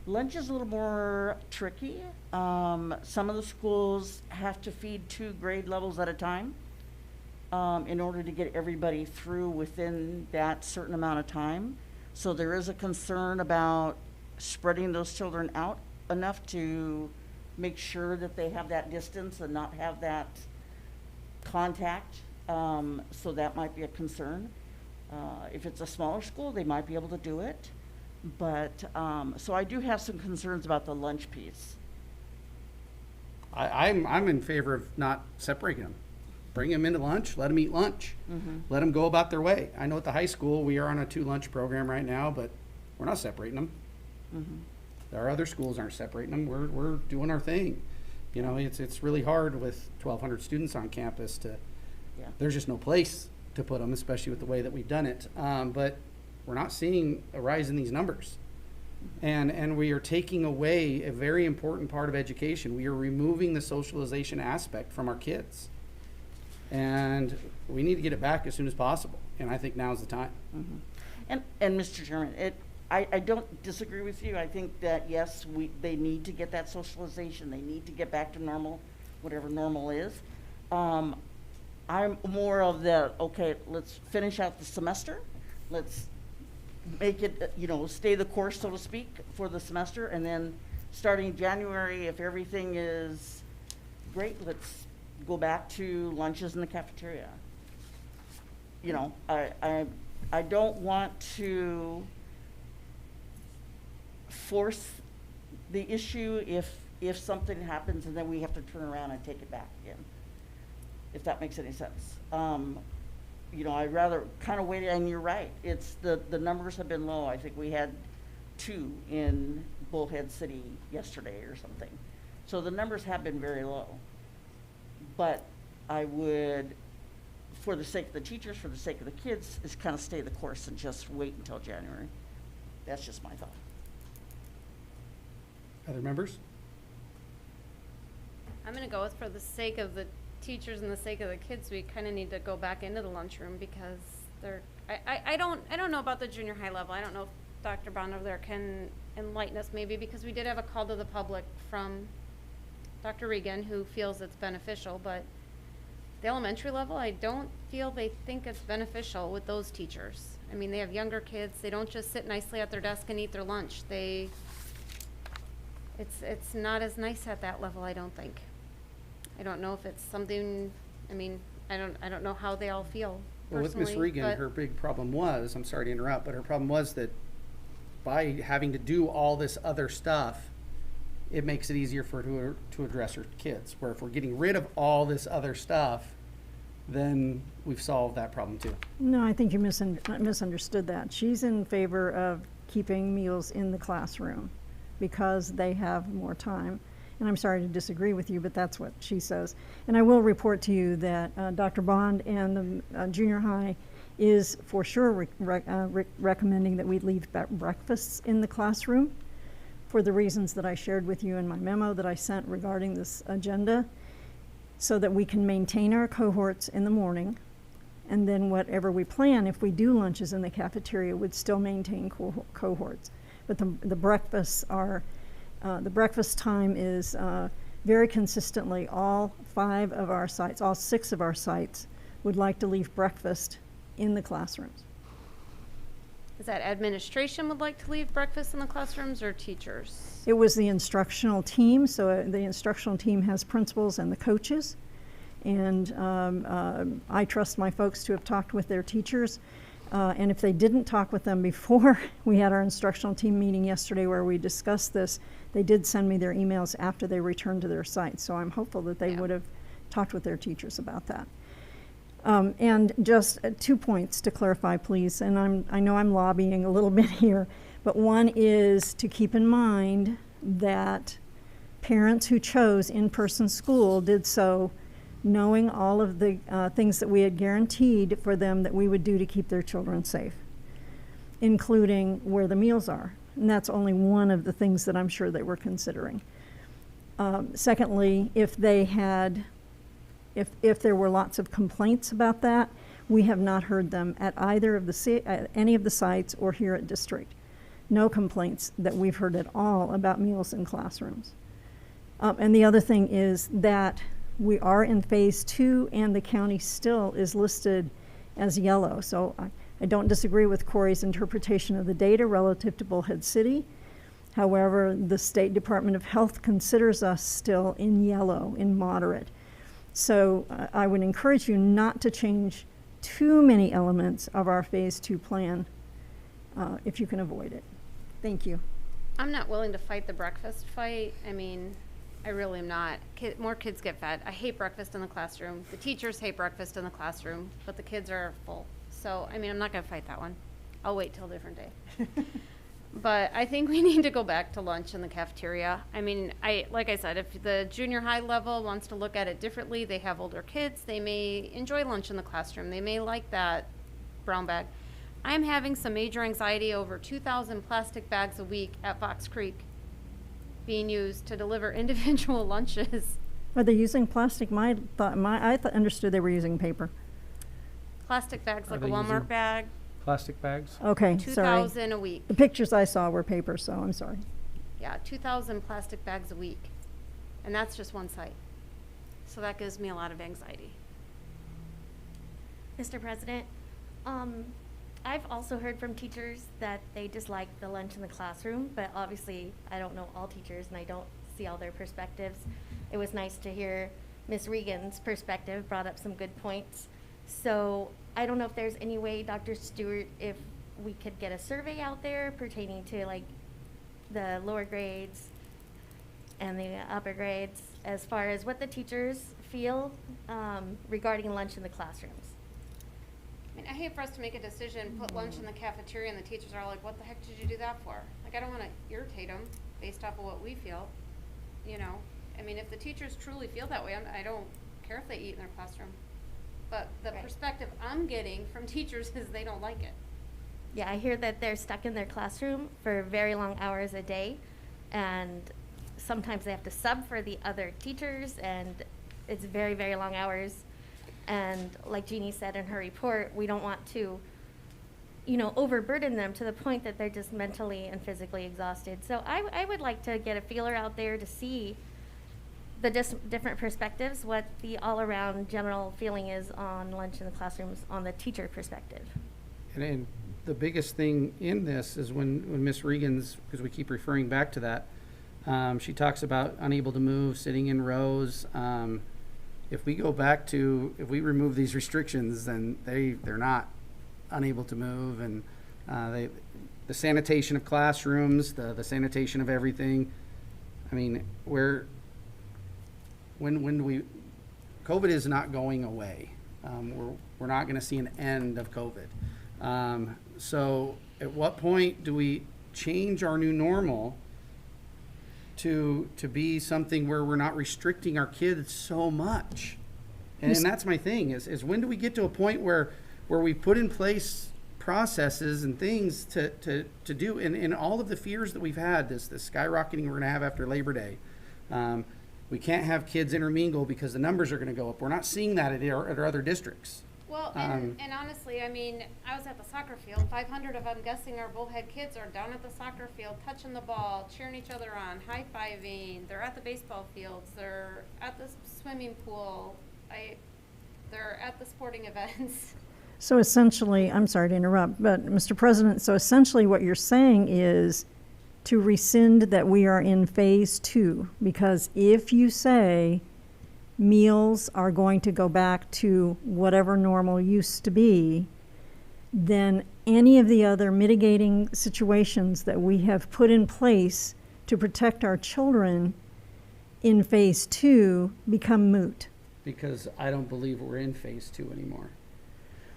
Lunch is a little more tricky. Some of the schools have to feed 2 grade levels at a time in order to get everybody through within that certain amount of time. So there is a concern about spreading those children out enough to make sure that they have that distance and not have that contact. So that might be a concern. If it's a smaller school, they might be able to do it. But, so I do have some concerns about the lunch piece. I'm in favor of not separating them. Bring them into lunch, let them eat lunch. Let them go about their way. I know at the high school, we are on a 2 lunch program right now, but we're not separating them. Our other schools aren't separating them. We're doing our thing. You know, it's really hard with 1,200 students on campus there's just no place to put them, especially with the way that we've done it. But we're not seeing a rise in these numbers. And we are taking away a very important part of education. We are removing the socialization aspect from our kids. And we need to get it back as soon as possible. And I think now's the time. And Mr. Chairman, I don't disagree with you. I think that, yes, they need to get that socialization. They need to get back to normal, whatever normal is. I'm more of the, okay, let's finish out the semester. Let's make it, stay the course, so to speak, for the semester. And then starting January, if everything is great, let's go back to lunches in the cafeteria. I don't want to force the issue if something happens and then we have to turn around and take it back again, if that makes any sense. I'd rather kind of wait, and you're right, it's the numbers have been low. I think we had 2 in Bullhead City yesterday or something. So the numbers have been very low. But I would, for the sake of the teachers, for the sake of the kids, is kind of stay the course and just wait until January. That's just my thought. Other members? I'm gonna go with, for the sake of the teachers and the sake of the kids, we kind of need to go back into the lunchroom because I don't know about the junior high level. I don't know if Dr. Bond over there can enlighten us maybe, because we did have a call to the public from Dr. Regan, who feels it's beneficial, but the elementary level, I don't feel they think it's beneficial with those teachers. I mean, they have younger kids. They don't just sit nicely at their desk and eat their lunch. It's not as nice at that level, I don't think. I don't know if it's something, I don't know how they all feel Well, with Ms. personally, Regan, but- her big problem was, I'm sorry to interrupt, but her problem was that by having to do all this other stuff, it makes it easier for her to address her kids. Where if we're getting rid of all this other stuff, then we've solved that problem too. No, I think you misunderstood that. She's in favor of keeping meals in the classroom because they have more time. And I'm sorry to disagree with you, but that's what she says. And I will report to you that Dr. Bond and the junior high is for sure recommending that we leave breakfasts in the classroom for the reasons that I shared with you in my memo that I sent regarding this agenda, so that we can maintain our cohorts in the morning And then whatever we plan, if we do lunches in the cafeteria, would still maintain cohorts. But the breakfasts are, the breakfast time is very consistently all 5 of our sites, all 6 of our sites would like to leave breakfast in the classrooms. Is that administration would like to leave breakfast in the classrooms or teachers? It was the instructional team, so the instructional team has principals and the coaches. And I trust my folks to have talked with their teachers. And if they didn't talk with them before we had our instructional team meeting yesterday where we discussed this, they did send me their emails after they returned to their sites. So I'm hopeful that they would have talked with their teachers about that. And just 2 points to clarify, please. And I know I'm lobbying a little bit here, but one is to keep in mind that parents who chose in-person school did so knowing all of the things that we had guaranteed for them that we would do to keep their children safe, including where the meals are. And that's only one of the things that I'm sure they were considering. Secondly, if there were lots of complaints about that, we have not heard them at either of at any of the sites or here at district. No complaints that we've heard at all about meals in classrooms. And the other thing is that we are in phase 2 and the county still is listed as yellow. So I don't disagree with Corey's interpretation of the data relative to Bullhead City. However, the State Department of Health considers us still in yellow, in moderate. So I would encourage you not to change too many elements of our phase 2 plan if you can avoid it. Thank you. I'm not willing to fight the breakfast fight. I mean, I really am not. More kids get fed. I hate breakfast in the classroom. The teachers hate breakfast in the classroom, but the kids are full. So, I mean, I'm not going to fight that one. I'll wait till a different day. But I think we need to go back to lunch in the cafeteria. I mean, like I said, if the junior high level wants to look at it differently, they have older kids, they may enjoy lunch in the classroom. They may like that brown bag. I'm having some major anxiety over 2,000 plastic bags a week at Fox Creek being used to deliver individual lunches. Are they using plastic? I understood they were using paper. Plastic bags, Are like a they using Walmart bag, Plastic bags? Okay, sorry. 2,000 a week. The pictures I saw were paper, so I'm sorry. Yeah, 2,000 plastic bags a week. And that's just one site. So that gives me a lot of anxiety. Mr. President, I've also heard from teachers that they dislike the lunch in the classroom, but obviously I don't know all teachers and I don't see all their perspectives. It was nice to hear Ms. Regan's perspective, brought up some good points. So I don't know if there's any way, Dr. Stewart, if we could get a survey out there pertaining to like the lower grades and the upper grades as far as what the teachers feel regarding lunch in the classrooms. I mean, I hate for us to make a decision, put lunch in the cafeteria, and the teachers are like, what the heck did you do that for? Like, I don't want to irritate them based off of what we feel, you know? I mean, if the teachers truly feel that way, I don't care if they eat in their classroom. But the Right. perspective I'm getting from teachers is they don't like it. Yeah, I hear that they're stuck in their classroom for very long hours a day, and sometimes they have to sub for the other teachers, and it's very, very long hours. And like Jeannie said in her report, we don't want to, overburden them to the point that they're just mentally and physically exhausted. So I would like to get a feeler out there to see the different perspectives, what the all-around general feeling is on lunch in the classrooms on the teacher perspective. And the biggest thing in this is when Miss Regan's, because we keep referring back to that, she talks about unable to move, sitting in rows. If we go back to, if we remove these restrictions, then they're not unable to move, and the sanitation of classrooms, the sanitation of everything. I mean, when do we, COVID is not going away. We're not going to see an end of COVID. So at what point do we change our new normal to be something where we're not restricting our kids so much? And that's my thing is when do we get to a point where we put in place processes and things to do, and all of the fears that we've had, this skyrocketing we're going to have after Labor Day. We can't have kids intermingle because the numbers are going to go up. We're not seeing that at our other districts. Well, and honestly, I mean, I was at the soccer field. 500 of, I'm guessing, our bullhead kids are down at the soccer field, touching the ball, cheering each other on, high-fiving. They're at the baseball fields. They're at the swimming pool. They're at the sporting events. So essentially, I'm sorry to interrupt, but Mr. President, so essentially what you're saying is to rescind that we are in phase 2, because if you say meals are going to go back to whatever normal used to be, then any of the other mitigating situations that we have put in place to protect our children in phase 2 become moot. Because I don't believe we're in phase 2 anymore.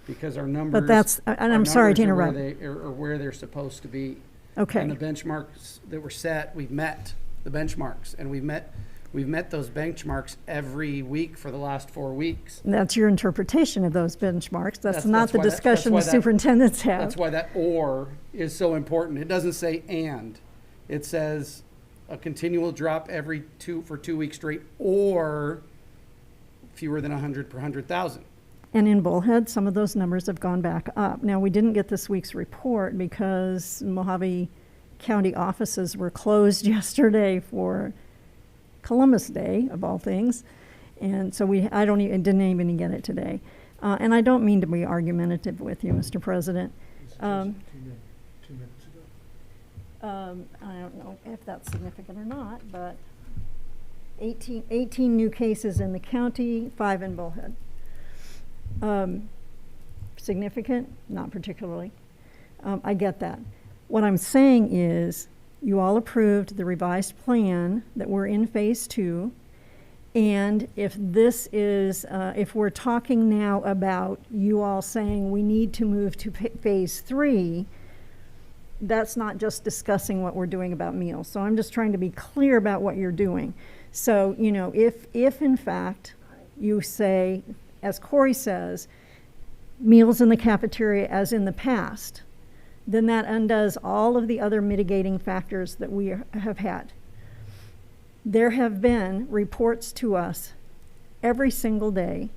Because our numbers. But that's, and our I'm sorry to numbers interrupt. are where they're supposed to be. Okay. And the benchmarks that were set, we've met the benchmarks, and we've met those benchmarks every week for the last 4 weeks. That's your interpretation of those benchmarks. That's not that's the why that- discussion the that's why that- superintendents have. That's why that "or" is so important. It doesn't say "and." It says a continual drop for 2 weeks straight, or fewer than 100 per 100,000. And in Bullhead, some of those numbers have gone back up. Now, we didn't get this week's report because Mojave County offices were closed yesterday for Columbus Day, of all things. And so didn't even get it today. And I don't mean to be argumentative with you, Mr. President. Two minutes ago. I don't know if that's significant or not, but 18 new cases in the county, 5 in Bullhead. Significant? Not particularly. I get that. What I'm saying is you all approved the revised plan that we're in phase 2. And if this is, if we're talking now about you all saying we need to move to phase 3, that's not just discussing what we're doing about meals. So I'm just trying to be clear about what you're doing. So, if in fact you say, as Corey says, meals in the cafeteria as in the past, then that undoes all of the other mitigating factors that we have had. There have been reports to us every single day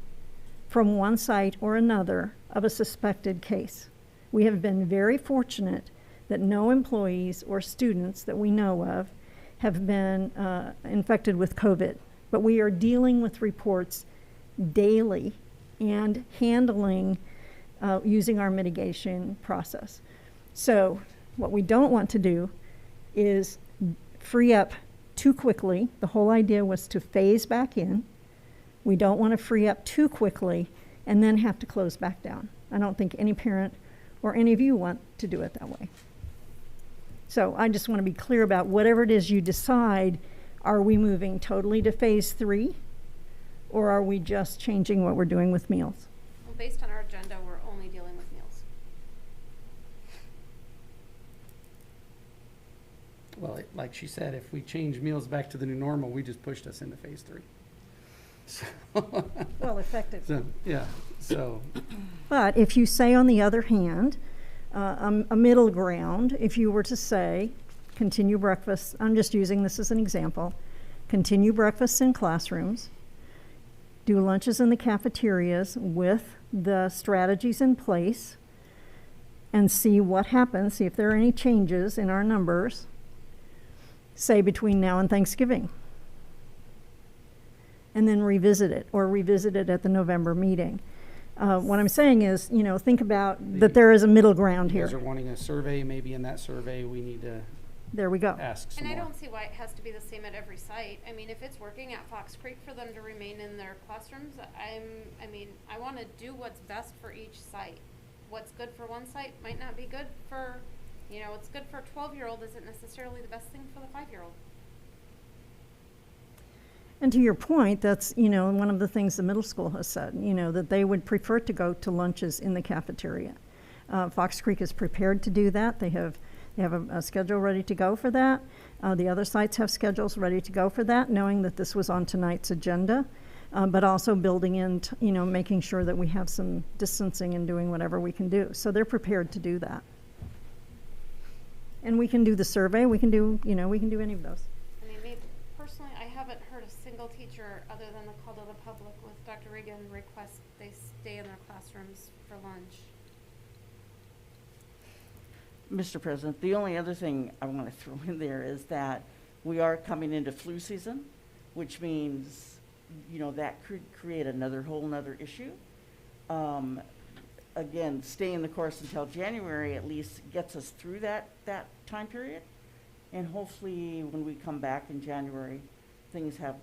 from one site or another of a suspected case. We have been very fortunate that no employees or students that we know of have been infected with COVID, but we are dealing with reports daily and handling using our mitigation process. So what we don't want to do is free up too quickly. The whole idea was to phase back in. We don't want to free up too quickly and then have to close back down. I don't think any parent or any of you want to do it that way. So I just want to be clear about whatever it is you decide. Are we moving totally to phase 3? Or are we just changing what we're doing with meals? Well, based on our agenda, we're only dealing with meals. Well, like she said, if we change meals back to the new normal, we just pushed us into phase 3. So, Well, effectively. So, But if you say, on the other hand, a middle ground, if you were to say, continue breakfast, I'm just using this as an example, continue breakfasts in classrooms, do lunches in the cafeterias with the strategies in place, and see what happens, see if there are any changes in our numbers, say between now and Thanksgiving. And then revisit it, or revisit it at the November meeting. What I'm saying is, think about that there is a middle ground you guys here. are wanting a survey. Maybe in that survey, we need to There we go. ask some And I more. don't see why it has to be the same at every site. I mean, if it's working at Fox Creek for them to remain in their classrooms, I want to do what's best for each site. What's good for one site might not be good for, what's good for a 12-year-old isn't necessarily the best thing for the 5-year-old. And to your point, that's, one of the things the middle school has said, that they would prefer to go to lunches in the cafeteria. Fox Creek is prepared to do that. They have a schedule ready to go for that. The other sites have schedules ready to go for that, knowing that this was on tonight's agenda, but also building in, making sure that we have some distancing and doing whatever we can do. So they're prepared to do that. And we can do the survey. We can do any of those. I mean, maybe personally, I haven't heard a single teacher, other than the call to the public with Dr. Reagan, request they stay in their classrooms for lunch. Mr. President, the only other thing I want to throw in there is that we are coming into flu season, which means, that could create whole nother issue. Again, staying the course until January at least gets us through that time period. And hopefully, when we come back in January, things have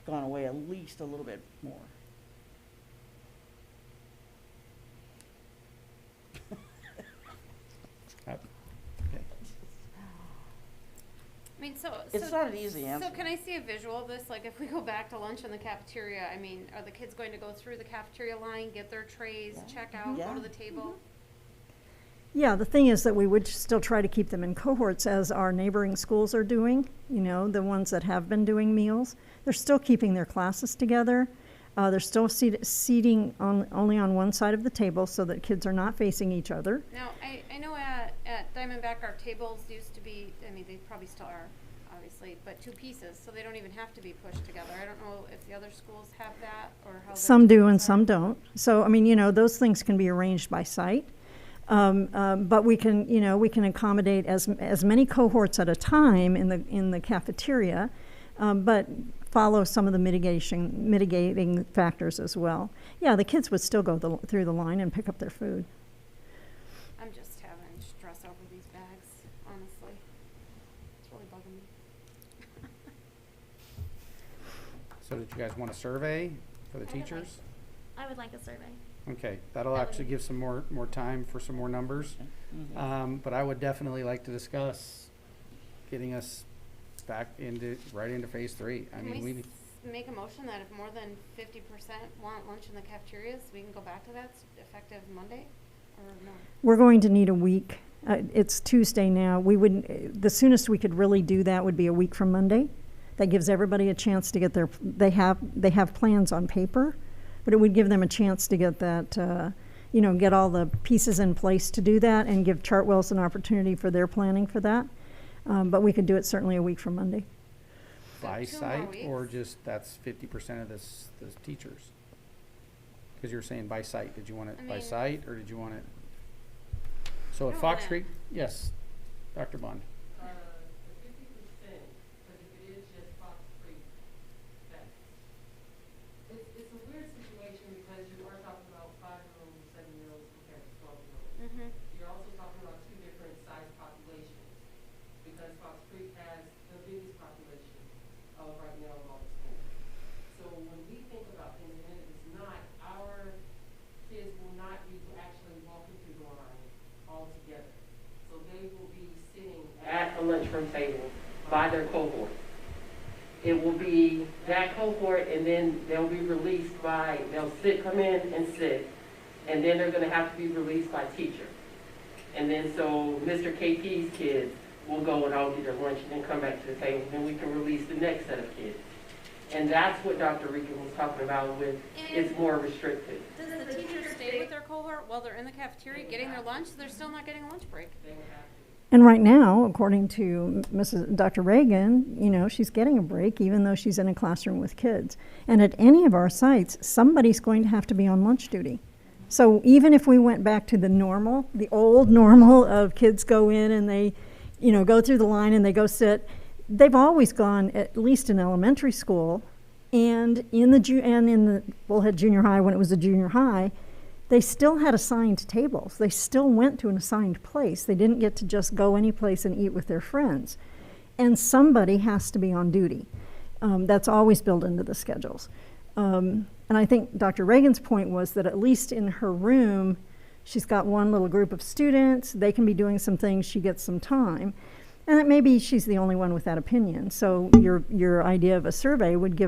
gone away at least a little bit more. I mean, so. It's not an easy answer. So can I see a visual of this? Like, if we go back to lunch in the cafeteria, I mean, are the kids going to go through the cafeteria line, get their trays, check out, go to the table? Yeah, the thing is that we would still try to keep them in cohorts as our neighboring schools are doing, the ones that have been doing meals. They're still keeping their classes together. They're still seating only on one side of the table so that kids are not facing each other. Now, I know at Diamondback, our tables used to be, I mean, they probably still are, obviously, but 2 pieces, so they don't even have to be pushed together. I don't know if the other schools have that or how. Some do and some don't. So, I mean, those things can be arranged by site. But we can accommodate as many cohorts at a time in the cafeteria, but follow some of the mitigating factors as well. Yeah, the kids would still go through the line and pick up their food. I'm just having stress over these bags, honestly. It's really bugging me. So did you guys want a survey for the teachers? I would like a survey. Okay, that'll actually give some more time for some more numbers. But I would definitely like to discuss getting us back right into phase 3. I mean, we make a motion that if more than 50% want lunch in the cafeterias, we can go back to that effective Monday, or no? We're going to need a week. It's Tuesday now. The soonest we could really do that would be a week from Monday. That gives everybody a chance to get they have plans on paper, but it would give them a chance to get that, get all the pieces in place to do that and give Chartwells an opportunity for their planning for that. But we could do it certainly a week from Monday. by So 2 more site, or weeks? just that's 50% of the teachers? Because you were saying by site. Did you want it I by mean- site, or did you want it? So I at don't Fox wanna- Creek, yes, Dr. Bond. The 50%, because if it is just Fox Creek, that's, it's a weird situation because you are talking about 5-year-olds, 7-year-olds compared to 12-year-olds. Mm-hmm. You're also talking about 2 different size populations, because Fox Creek has the biggest population of right now of all the schools. So when we think about things, and it is not, our kids will not be actually walking through the line all together. So they will be sitting at a lunchroom table by their cohort. It will be that cohort, and then they'll be released they'll come in and sit, and then they're gonna have to be released by teacher. And then so Mr. KP's kids will go and all get their lunch and then come back to the table, and we can release the next set of kids. And that's what Dr. Regan was talking about with, it's more restricted. Does the teacher stay with their cohort while they're in the cafeteria getting their lunch? They're still not getting a lunch break. They will have to. And right now, according to Dr. Reagan, she's getting a break even though she's in a classroom with kids. And at any of our sites, somebody's going to have to be on lunch duty. So even if we went back to the old normal of kids go in and they, go through the line and they go sit, they've always gone, at least in elementary school and in the Bullhead Junior High when it was a junior high, they still had assigned tables. They still went to an assigned place. They didn't get to just go any place and eat with their friends. And somebody has to be on duty. That's always built into the schedules. And I think Dr. Reagan's point was that at least in her room, she's got one little group of students. They can be doing some things. She gets some time. And that maybe she's the only one with that opinion. So your idea of a survey would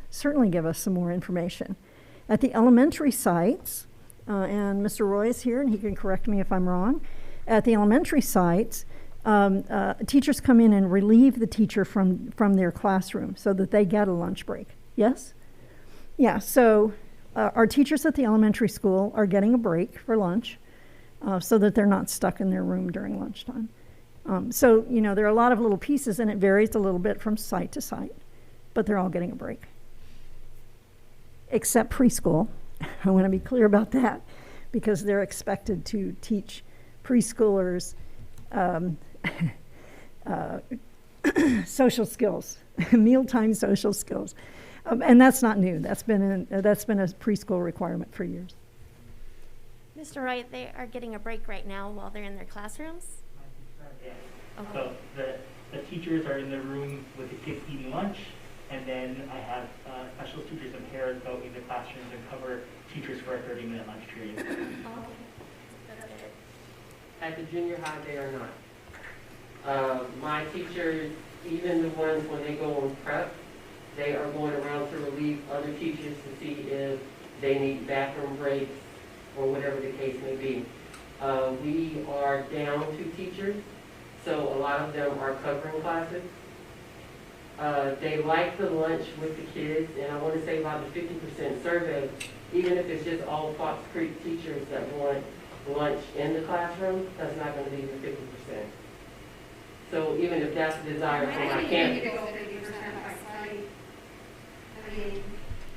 certainly give us some more information. At the elementary sites, and Mr. Roy is here, and he can correct me if I'm wrong. At the elementary sites, teachers come in and relieve the teacher from their classroom so that they get a lunch break. Yes? Yeah, so our teachers at the elementary school are getting a break for lunch so that they're not stuck in their room during lunchtime. So, there are a lot of little pieces, and it varies a little bit from site to site, but they're all getting a break. except preschool. I want to be clear about that because they're expected to teach preschoolers social skills, mealtime social skills. And that's not new. That's been a preschool requirement for years. Mr. Wright, they are getting a break right now while they're in their classrooms? Yes. Okay. So the teachers are in the room with the kids eating lunch, and then I have special teachers and pairs go in the classrooms and cover teachers for a 30-minute lunch period. Oh, that's good. At the junior high, they are not. My teachers, even the ones when they go on prep, they are going around to relieve other teachers to see if they need bathroom breaks or whatever the case may be. We are down 2 teachers, so a lot of them are covering classes. They like the lunch with the kids, and I want to say about the 50% survey, even if it's just all Fox Creek teachers that want lunch in the classroom, that's not going to be the 50%. So even if that's the desire for my campus.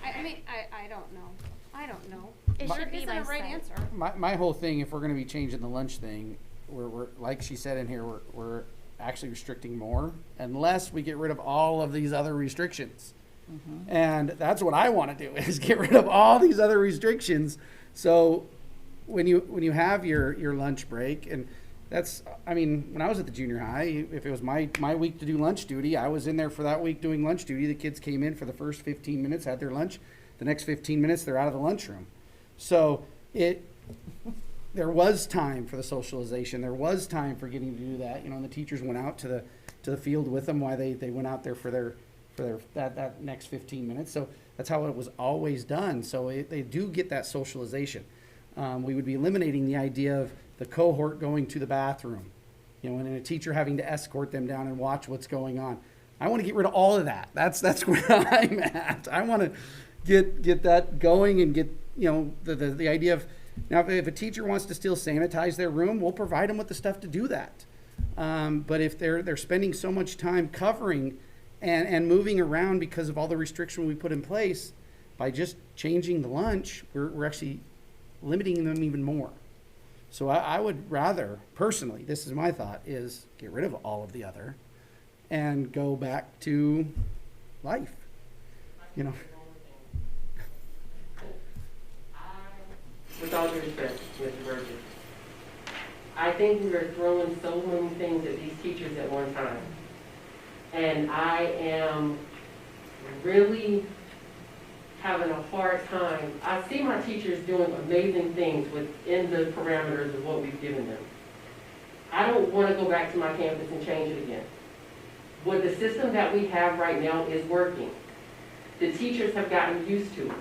I don't know. I don't know. It There should be isn't by a right site. answer. My whole thing, if we're gonna be changing the lunch thing, we're like she said in here, we're actually restricting more unless we get rid of all of these other restrictions. And that's what I want to do is get rid of all these other restrictions. So when you have your lunch break, and that's, I mean, when I was at the junior high, if it was my week to do lunch duty, I was in there for that week doing lunch duty. The kids came in for the first 15 minutes, had their lunch. The next 15 minutes, they're out of the lunchroom. So there was time for the socialization. There was time for getting to do that. You know, and the teachers went out to the field with them while they went out there for that next 15 minutes. So that's how it was always done. So they do get that socialization. We would be eliminating the idea of the cohort going to the bathroom, you know, and a teacher having to escort them down and watch what's going on. I want to get rid of all of that. That's where I'm at. I want to get that going and get, you know, the idea of, now if a teacher wants to still sanitize their room, we'll provide them with the stuff to do that. But if they're spending so much time covering and moving around because of all the restriction we put in place, by just changing the lunch, we're actually limiting them even more. So I would rather, personally, this is my thought, is get rid of all of the other and go back to life, you know. With all due respect, Mr. Burgess, I think we are throwing so many things at these teachers at one time. And I am really having a hard time. I see my teachers doing amazing things within the parameters of what we've given them. I don't want to go back to my campus and change it again. What the system that we have right now is working. The teachers have gotten used to it.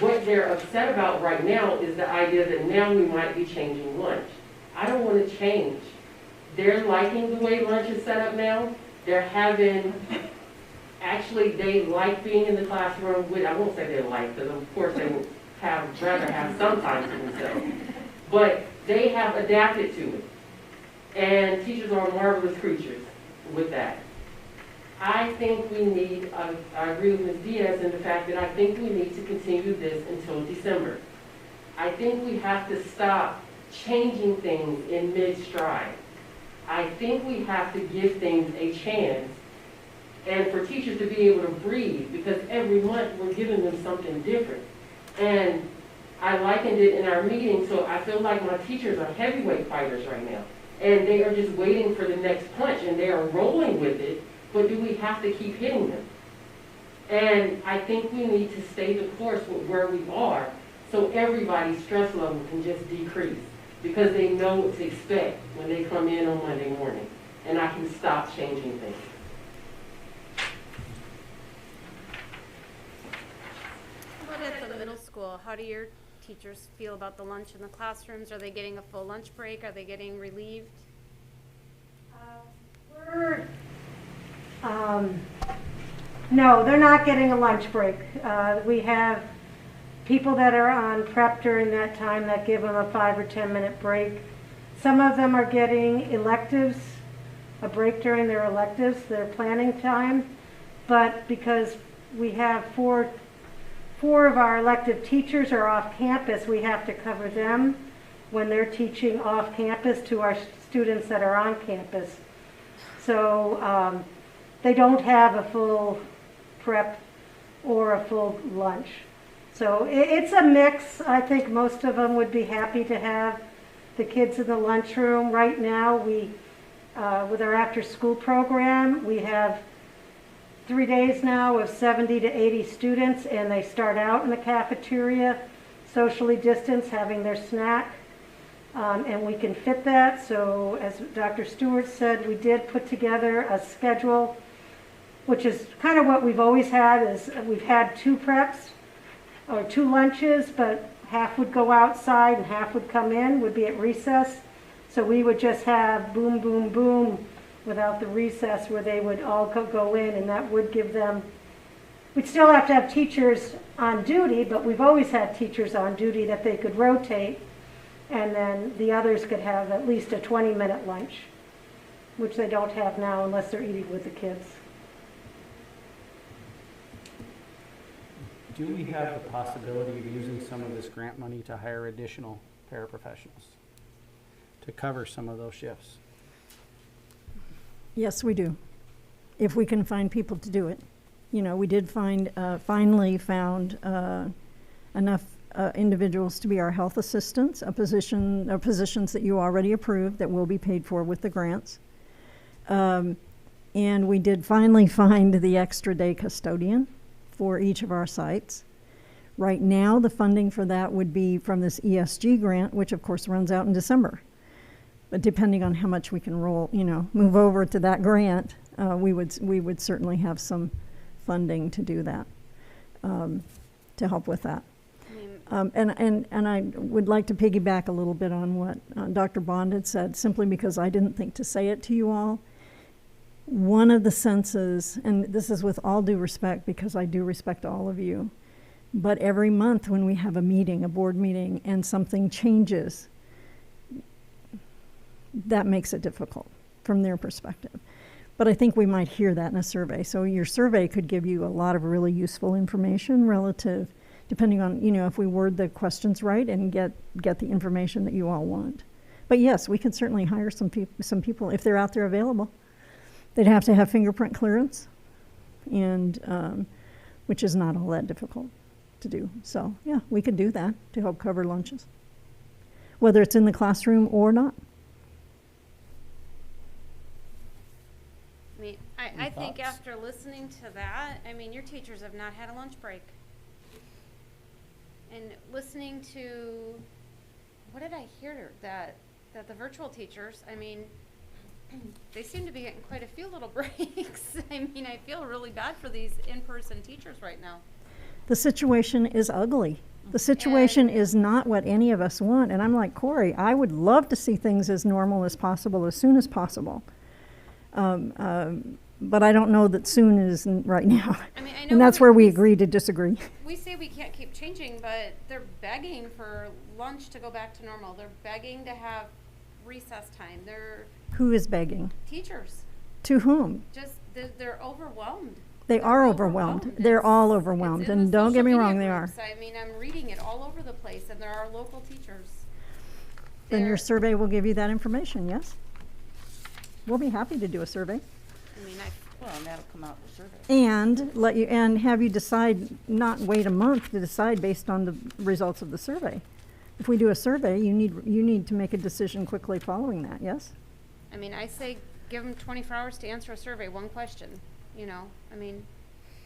What they're upset about right now is the idea that now we might be changing lunch. I don't want to change. They're liking the way lunch is set up now. They're having, actually they like being in the classroom with, I won't say they like, because of course they would rather have some time to themselves. But they have adapted to it. And teachers are marvelous creatures with that. I think we need, I agree with Ms. Diaz in the fact that I think we need to continue this until December. I think we have to stop changing things in mid-stride. I think we have to give things a chance and for teachers to be able to breathe, because every month we're giving them something different. And I likened it in our meeting, so I feel like my teachers are heavyweight fighters right now. And they are just waiting for the next punch, and they are rolling with it, but do we have to keep hitting them? And I think we need to stay the course with where we are so everybody's stress level can just decrease, because they know what to expect when they come in on Monday morning, and I can stop changing things. What about at the middle school? How do your teachers feel about the lunch in the classrooms? Are they getting a full lunch break? Are they getting relieved? No, they're not getting a lunch break. We have people that are on prep during that time that give them a 5 or 10 minute break. Some of them are getting electives, a break during their electives, their planning time. But because we have four 4 of our elective teachers are off campus. We have to cover them when they're teaching off campus to our students that are on campus. So they don't have a full prep or a full lunch. So it's a mix. I think most of them would be happy to have the kids in the lunchroom. Right now, we, with our after-school program, we have 3 days now of 70 to 80 students, and they start out in the cafeteria, socially distanced, having their snack, and we can fit that. So as Dr. Stewart said, we did put together a schedule, which is kind of what we've always had, is we've had 2 preps, or 2 lunches, but half would go outside and half would come in, would be at recess. So we would just have boom, boom, boom without the recess where they would all go in, and that would give them, we'd still have to have teachers on duty, but we've always had teachers on duty that they could rotate, and then the others could have at least a 20-minute lunch, which they don't have now unless they're eating with the kids. Do we have the possibility of using some of this grant money to hire additional paraprofessionals to cover some of those shifts? Yes, we do, if we can find people to do it. You know, we did finally found enough individuals to be our health assistants, positions that you already approved that will be paid for with the grants. And we did finally find the extra day custodian for each of our sites. Right now, the funding for that would be from this ESG grant, which of course runs out in December. But depending on how much we can move over to that grant, we would certainly have some funding to do that, to help with that. And I would like to piggyback a little bit on what Dr. Bond had said, simply because I didn't think to say it to you all. One of the senses, and this is with all due respect because I do respect all of you, but every month when we have a meeting, a board meeting, and something changes, that makes it difficult from their perspective. But I think we might hear that in a survey. So your survey could give you a lot of really useful information relative, depending on, if we word the questions right and get the information that you all want. But yes, we can certainly hire some people if they're out there available. They'd have to have fingerprint clearance, and which is not all that difficult to do. So yeah, we could do that to help cover lunches, whether it's in the classroom or not. I mean, I think after listening to that, I mean, your teachers have not had a lunch break. And listening to, what did I hear? That the virtual teachers, I mean, they seem to be getting quite a few little breaks. I mean, I feel really bad for these in-person teachers right now. The situation is ugly. The situation is not what any of us want. And I'm like, Corey, I would love to see things as normal as possible, as soon as possible. But I don't know that soon is right now. I mean, I know and that's where we agree to disagree. We say we can't keep changing, but they're begging for lunch to go back to normal. They're begging to have recess time. They're Who is begging? teachers. To whom? Just, they're overwhelmed. They are overwhelmed. They're all overwhelmed. It's in And the don't get me social wrong, media they are. groups. I mean, I'm reading it all over the place, and there are local teachers. Then your They're- survey will give you that information, yes? We'll be happy to do a survey. I mean, Well, and that'll come out in the survey. And have you decide, not wait a month to decide based on the results of the survey. If we do a survey, you need to make a decision quickly following that, yes? I mean, I say give them 24 hours to answer a survey, one question, I mean,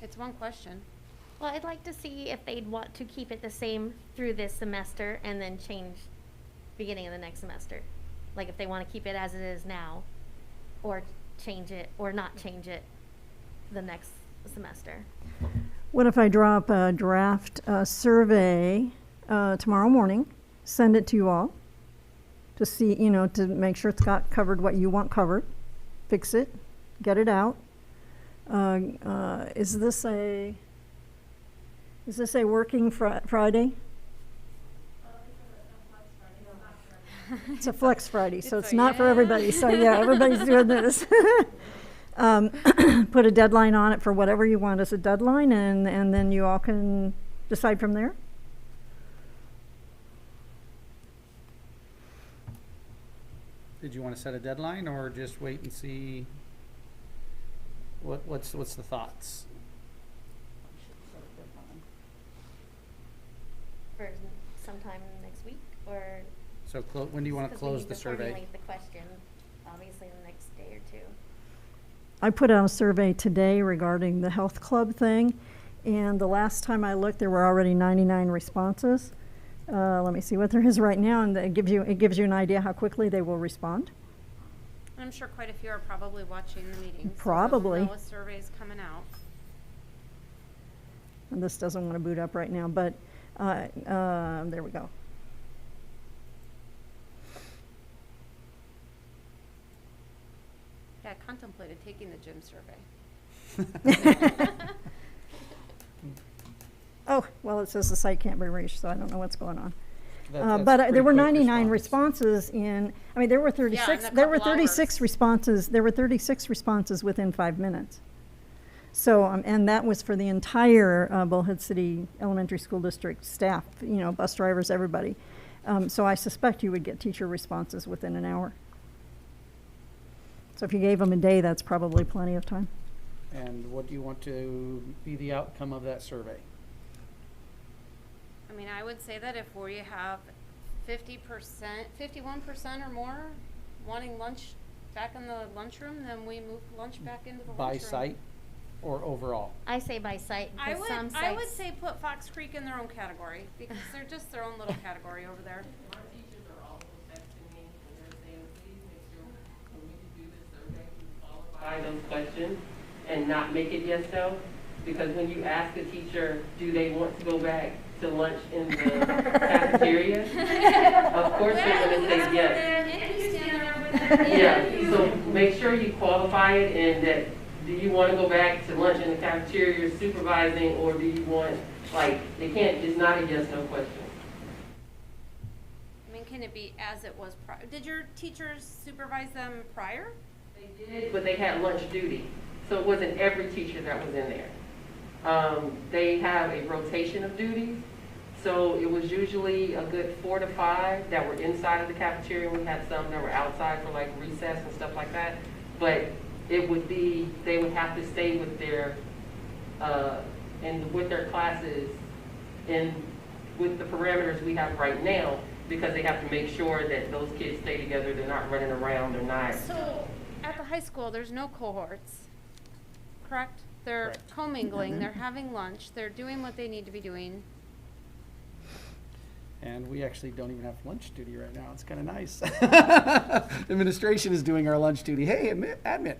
it's one question. Well, I'd like to see if they'd want to keep it the same through this semester and then change beginning of the next semester. Like if they want to keep it as it is now, or change it, or not change it the next semester. What if I draw up a draft survey tomorrow morning, send it to you all to see, to make sure it's got covered what you want covered, fix it, get it out. Is this a working Friday? It's a flex Friday, so it's not for everybody. So yeah, everybody's doing this. Put a deadline on it for whatever you want as a deadline, and then you all can decide from there. Did you want to set a deadline or just wait and see? What's the thoughts? For sometime next week, or? So when do you want to 'cause we close need the to survey? formulate the question, obviously, in the next day or two. I put out a survey today regarding the health club thing, and the last time I looked, there were already 99 responses. Let me see what there is right now, and it gives you an idea how quickly they will respond. I'm sure quite a few are probably watching the meeting. Probably. So they'll know a survey's coming out. And this doesn't want to boot up right now, but there we go. Yeah, I contemplated taking the gym survey. Oh, well, it says the site can't be reached, so I don't know what's going on. That's But pretty there were quick 99 response. responses there were 36, in a there were couple 36 hours. responses, there were 36 responses within 5 minutes. So, and that was for the entire Bullhead City Elementary School District staff, bus drivers, everybody. So I suspect you would get teacher responses within an hour. So if you gave them a day, that's probably plenty of time. And what do you want to be the outcome of that survey? I mean, I would say that if we have 50%, 51% or more wanting lunch back in the lunchroom, then we move lunch back into the lunchroom. By site or overall? I say by site, I because some would, I would sites, say put Fox Creek in their own category, because they're just their own little category over there. My teachers are also texting me and they're saying, please make sure when we do this survey, we qualify those questions and not make it yes, no. Because when you ask a teacher, do they want to go back to lunch in the cafeteria? Of course they're gonna say yes. Yeah, so make sure you qualify it and that, do you want to go back to lunch in the cafeteria supervising, or do you want, it's not a yes, no question. I mean, can it be as it was prior? Did your teachers supervise them prior? They did, but they had lunch duty, so it wasn't every teacher that was in there. They have a rotation of duties, so it was usually a good 4 to 5 that were inside of the cafeteria. We had some that were outside for recess and stuff like that, but it would be, they would have to stay with their, with their classes and with the parameters we have right now, because they have to make sure that those kids stay together, they're not running around, they're not. So, at the high school, there's no cohorts, correct? They're Correct. commingling, they're having lunch, they're doing what they need to be doing. And we actually don't even have lunch duty right now. It's kind of nice. Administration is doing our lunch duty. Hey, admin.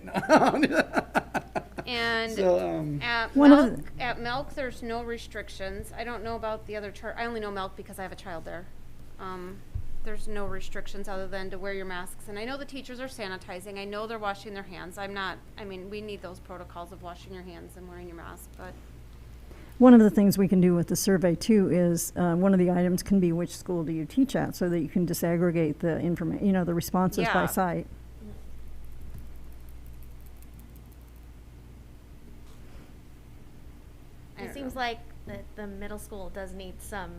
And So, One of the- at Milk, there's no restrictions. I don't know about the other I only know Milk because I have a child there. There's no restrictions other than to wear your masks. And I know the teachers are sanitizing. I know they're washing their hands. We need those protocols of washing your hands and wearing your mask, but. One of the things we can do with the survey too is, one of the items can be which school do you teach at, so that you can disaggregate the information, the responses by Yeah. site. I it don't seems know. like the middle school does need some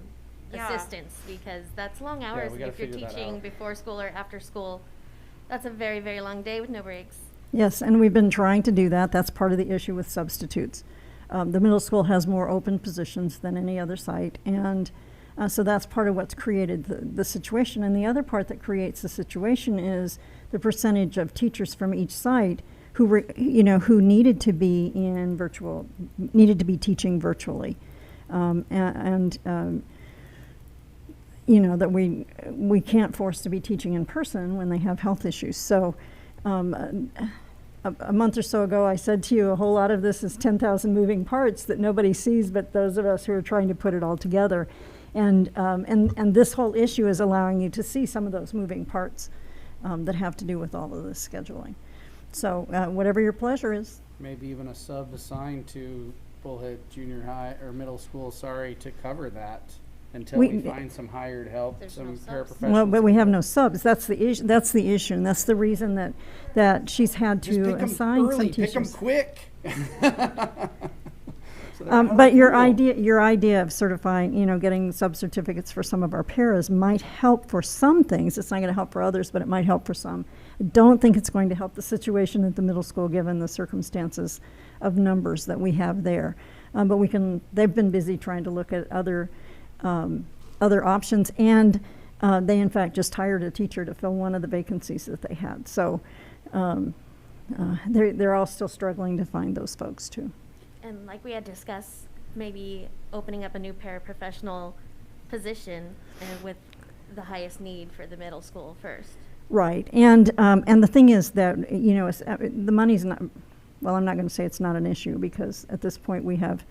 Yeah. assistance, because that's long hours, we and gotta if you're figure that teaching out. before school or after school, that's a very, very long day with no breaks. Yes, and we've been trying to do that. That's part of the issue with substitutes. The middle school has more open positions than any other site, and so that's part of what's created the situation. And the other part that creates the situation is the percentage of teachers from each site who needed to be needed to be teaching virtually, that we can't force to be teaching in person when they have health issues. So. A month or so ago, I said to you, a whole lot of this is 10,000 moving parts that nobody sees but those of us who are trying to put it all together. And this whole issue is allowing you to see some of those moving parts that have to do with all of this scheduling. So whatever your pleasure is. maybe even a sub assigned to Bullhead Junior High or middle school, to cover that until we find some hired help, There's some no subs. paraprofessionals. Well, but we have no subs. That's the issue. That's the issue, and that's the reason that she's had Just to pick 'em assign early, some pick 'em teachers. quick. But your idea of certifying, getting sub-certificates for some of our paras might help for some things. It's not going to help for others, but it might help for some. I don't think it's going to help the situation at the middle school, given the circumstances of numbers that we have there. But they've been busy trying to look at other options, and they in fact just hired a teacher to fill one of the vacancies that they had. So they're all still struggling to find those folks too. And like we had discussed, maybe opening up a new paraprofessional position with the highest need for the middle school first. Right, and the thing is that, the money's not, well, I'm not going to say it's not an issue, because at this point we have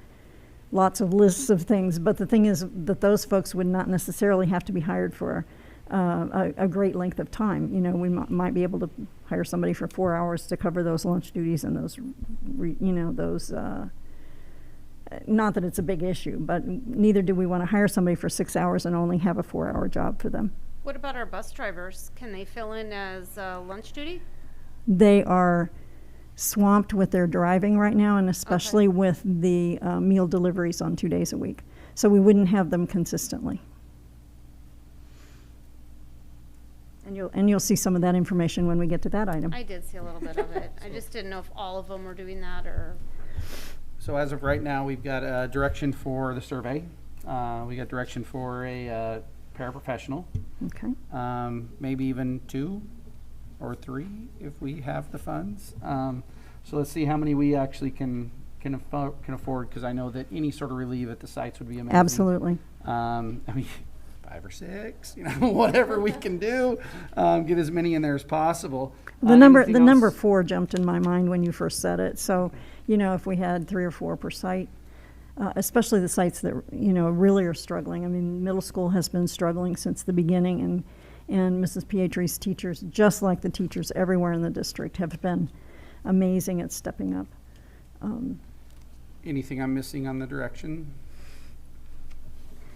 lots of lists of things, but the thing is that those folks would not necessarily have to be hired for a great length of time. We might be able to hire somebody for 4 hours to cover those lunch duties and those, not that it's a big issue, but neither do we want to hire somebody for 6 hours and only have a 4-hour job for them. What about our bus drivers? Can they fill in as lunch duty? They are swamped with their driving right now, and especially with the meal deliveries on 2 days a week. So we wouldn't have them consistently. And you'll see some of that information when we get to that item. I did see a little bit of it. I just didn't know if all of them were doing that or. So as of right now, we've got direction for the survey. We got direction for a paraprofessional. Okay. Maybe even 2 or 3 if we have the funds. So let's see how many we actually can afford, because I know that any sort of relief at the sites would be amazing. Absolutely. I mean, 5 or 6, whatever we can do, get as many in there as possible. The number Anything else? 4 jumped in my mind when you first said it. So, if we had 3 or 4 per site, especially the sites that, really are struggling. I mean, middle school has been struggling since the beginning, and Mrs. Pietri's teachers, just like the teachers everywhere in the district, have been amazing at stepping up. Anything I'm missing on the direction?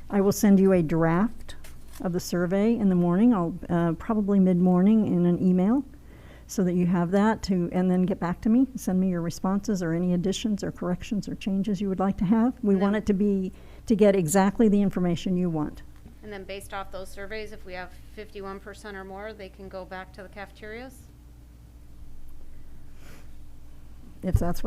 I will send you a draft of the survey in the morning. I'll probably mid-morning in an email, so that you have that and then get back to me. Send me your responses or any additions or corrections or changes you would like to have. We want it to get exactly the information you want. And then based off those surveys, if we have 51% or more, they can go back to the cafeterias? If that's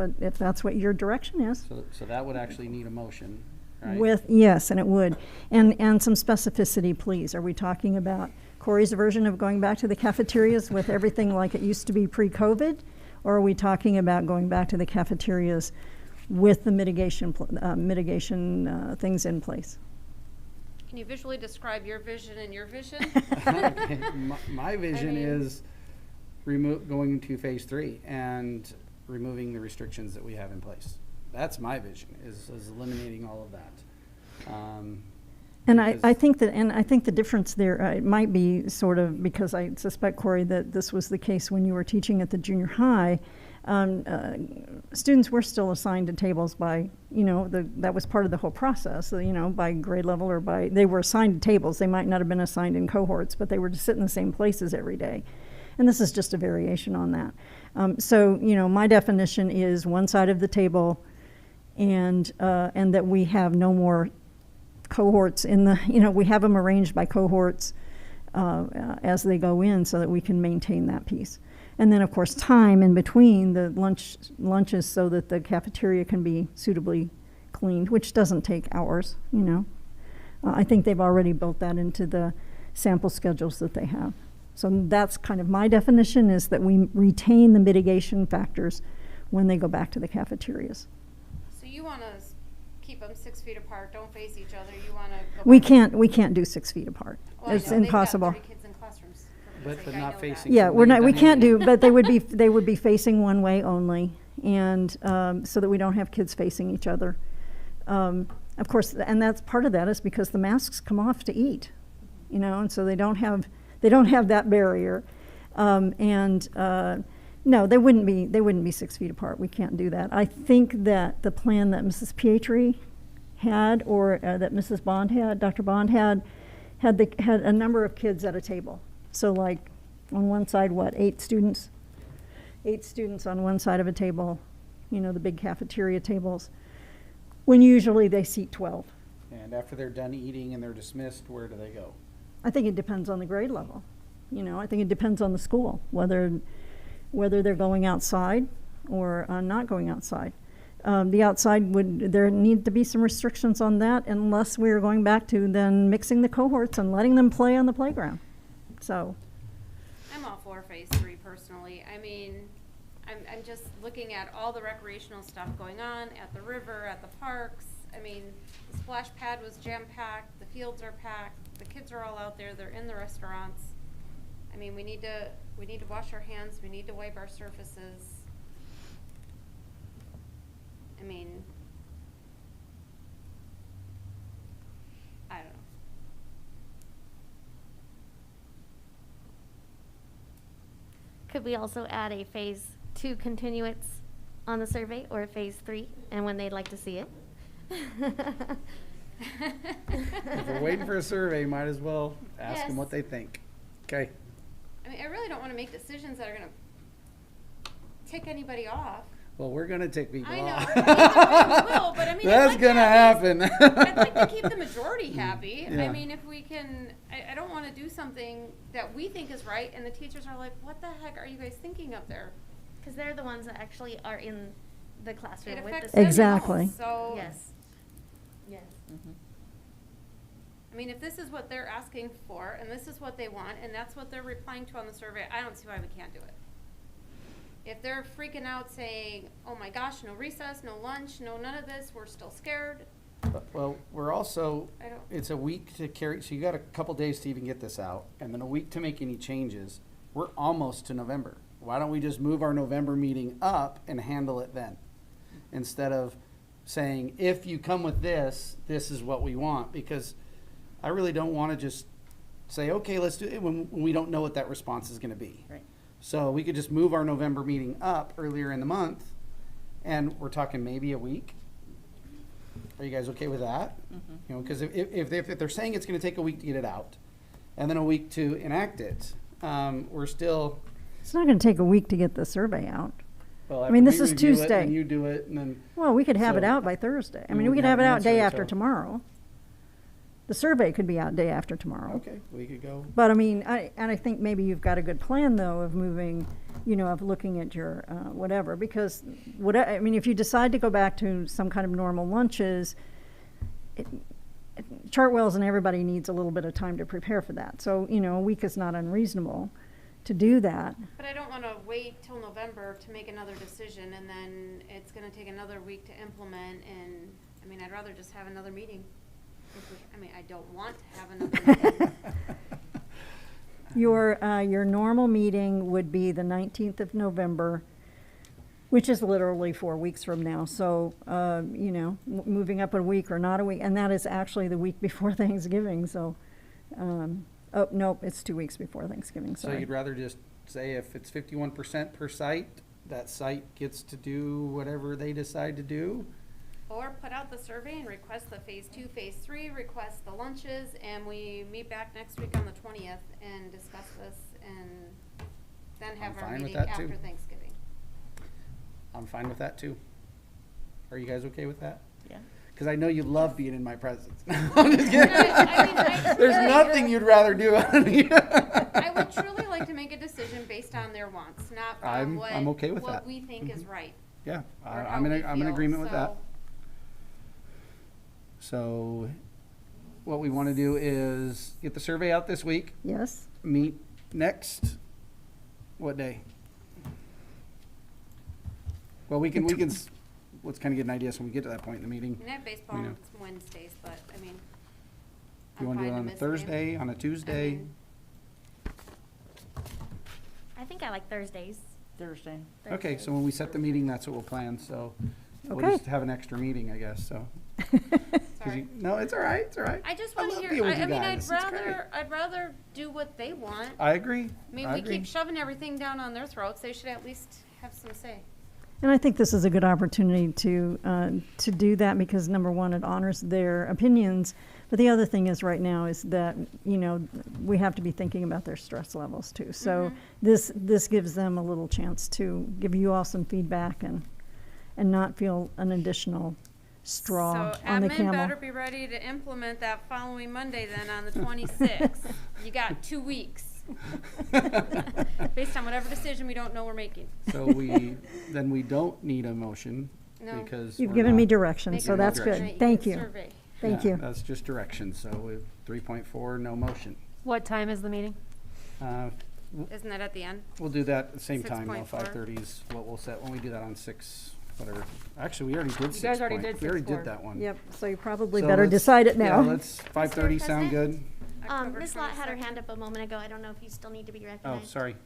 what your direction is. So that would actually need a motion, right? Yes, and it would. And some specificity, please. Are we talking about Corey's version of going back to the cafeterias with everything like it used to be pre-COVID? Or are we talking about going back to the cafeterias with the mitigation things in place? Can you visually describe your vision and your vision? My vision is going to phase 3 and removing the restrictions that we have in place. That's my vision, is eliminating all of that. And I think the difference there, it might be sort of, because I suspect, Corey, that this was the case when you were teaching at the junior high. Students were still assigned to tables by, that was part of the whole process, by grade level or they were assigned to tables. They might not have been assigned in cohorts, but they were to sit in the same places every day. And this is just a variation on that. So, my definition is one side of the table, and that we have no more cohorts we have them arranged by cohorts as they go in, so that we can maintain that piece. And then, of course, time in between the lunches, so that the cafeteria can be suitably cleaned, which doesn't take hours, I think they've already built that into the sample schedules that they have. So that's kind of my definition, is that we retain the mitigation factors when they go back to the cafeterias. So you want to keep them 6 feet apart, don't face each other, you want to go We can't do 6 feet apart. Well, It's I know, impossible. They've got 30 kids in classrooms. for But goodness sake, I not know facing. that. Yeah, we can't do, but they would be facing one way only, and so that we don't have kids facing each other. Of course, and that's part of that is because the masks come off to eat, and so they don't have that barrier. No, they wouldn't be 6 feet apart. We can't do that. I think that the plan that Mrs. Pietri had, or that Mrs. Bond had, Dr. Bond had a number of kids at a table. So like on one side, 8 students? 8 students on one side of a table, the big cafeteria tables. when usually they seat 12. And after they're done eating and they're dismissed, where do they go? I think it depends on the grade level. You know, I think it depends on the school, whether they're going outside or not going outside. The outside there need to be some restrictions on that unless we're going back to then mixing the cohorts and letting them play on the playground. So, I'm all for phase 3 personally. I mean, I'm just looking at all the recreational stuff going on at the river, at the parks. I mean, the splash pad was jam-packed, the fields are packed, the kids are all out there, they're in the restaurants. I mean, we need to wash our hands, we need to wipe our surfaces. I mean, I don't know. Could we also add a phase 2 continuance on the survey, or a phase 3, and when they'd like to see it? If we're waiting for a survey, might as well ask them Yes. what they think. Okay. I mean, I really don't want to make decisions that are going to tick anybody off. Well, we're gonna tick people I know. off. We will, but I mean, I'd That's like to gonna at happen. least- I'd like to keep the majority happy. Yeah. I mean, if we can, I don't want to do something that we think is right, and the teachers are like, "What the heck are you guys thinking up there?" Because they're the ones that actually are in the classroom It with the affects students. them Exactly. most, So, Yes. Yes. I mean, if this is what they're asking for, and this is what they want, and that's what they're replying to on the survey, I don't see why we can't do it. If they're freaking out saying, "Oh my gosh, no recess, no lunch, no none of this, we're still scared," Well, we're also, I don't. it's a week to carry, so you got a couple days to even get this out, and then a week to make any changes. We're almost to November. Why don't we just move our November meeting up and handle it then? Instead of saying, if you come with this, this is what we want, because I really don't want to just say, okay, let's do it, when we don't know what that response is gonna be. Right. So we could just move our November meeting up earlier in the month, and we're talking maybe a week. Are you guys okay with that? You know, because if they're saying it's gonna take a week to get it out, and then a week to enact it, we're still, it's not going to take a week to get the survey out. well, I mean, after this we is review it, Tuesday. and you do it, and then, Well, we could have it So, out by Thursday. I we mean, we wouldn't could have it have an out day answer after until- tomorrow. The survey could be out day after tomorrow. okay, we could go. But I mean, I think maybe you've got a good plan though of moving, you know, of looking at your whatever, because I mean, if you decide to go back to some kind of normal lunches, Chartwell's and everybody needs a little bit of time to prepare for that. So, you know, a week is not unreasonable to do that. But I don't want to wait till November to make another decision, and then it's going to take another week to implement, and, I mean, I'd rather just have another meeting. I mean, I don't want to have another meeting. Your normal meeting would be the 19th of November, which is literally 4 weeks from now. So, you know, moving up a week or not a week, and that is actually the week before Thanksgiving. So, oh, nope, it's 2 weeks before Thanksgiving, So sorry. you'd rather just say if it's 51% per site, that site gets to do whatever they decide to do? Or put out the survey and request the phase 2, phase 3, request the lunches, and we meet back next week on the 20th and discuss this, and then have I'm our fine with meeting that, after too. Thanksgiving. I'm fine with that too. Are you guys okay with that? Yeah. Because I know you love being in my presence. I'm just kidding. I mean, There's nothing you'd rather do. I would truly like to make a decision based on their wants, not from I'm okay with that. what we think is right. Yeah, or I'm how we I'm in feel. agreement with that. So, So what we want to do is get the survey out this week, Yes? meet next, what day? Well, we can, let's kind of get an idea so when we get to that point in the meeting. I mean, I have baseball We know. on Wednesdays, but I mean, You I'm want to do fine it on a miss game. Thursday, on a Tuesday? mean- I think I like Thursdays. Thursday. Okay, so when we set the meeting, that's what we'll plan, so we'll Okay. just have an extra meeting, I guess, so. 'Cause Sorry. No, it's all right, it's all right. I just I want to love hear, being with I you mean, guys. It's great. I'd rather do what they want. I agree. I mean, we keep shoving everything down on their throats. They should at least have some say. And I think this is a good opportunity to do that because number one, it honors their opinions. But the other thing is right now is that, you know, we have to be thinking about their stress levels too. So this gives them a little chance to give you all some feedback and not feel an additional straw So on the admin camel. better be ready to implement that following Monday then on the 26th. You got 2 weeks. Based on whatever decision we don't know we're making. So then we don't need a motion No. because You've we're given me not- direction, Make so a that's motion. good. Thank you. Survey. Thank Yeah, you. That's just direction, so we 3.4, no motion. What time is the meeting? Isn't that at the end? We'll do that at the same time, though. 6.4. 5:30 is what we'll set when we do that on 6, whatever. Actually, we already did 6. guys already did We already 6.4. did that one. Yep, so you probably So better let's- decide it Yeah, now. let's, 5:30 sound good? October Ms. Lott had her 22nd. hand up a moment ago. I don't know if you still need to be Oh, recognized. sorry.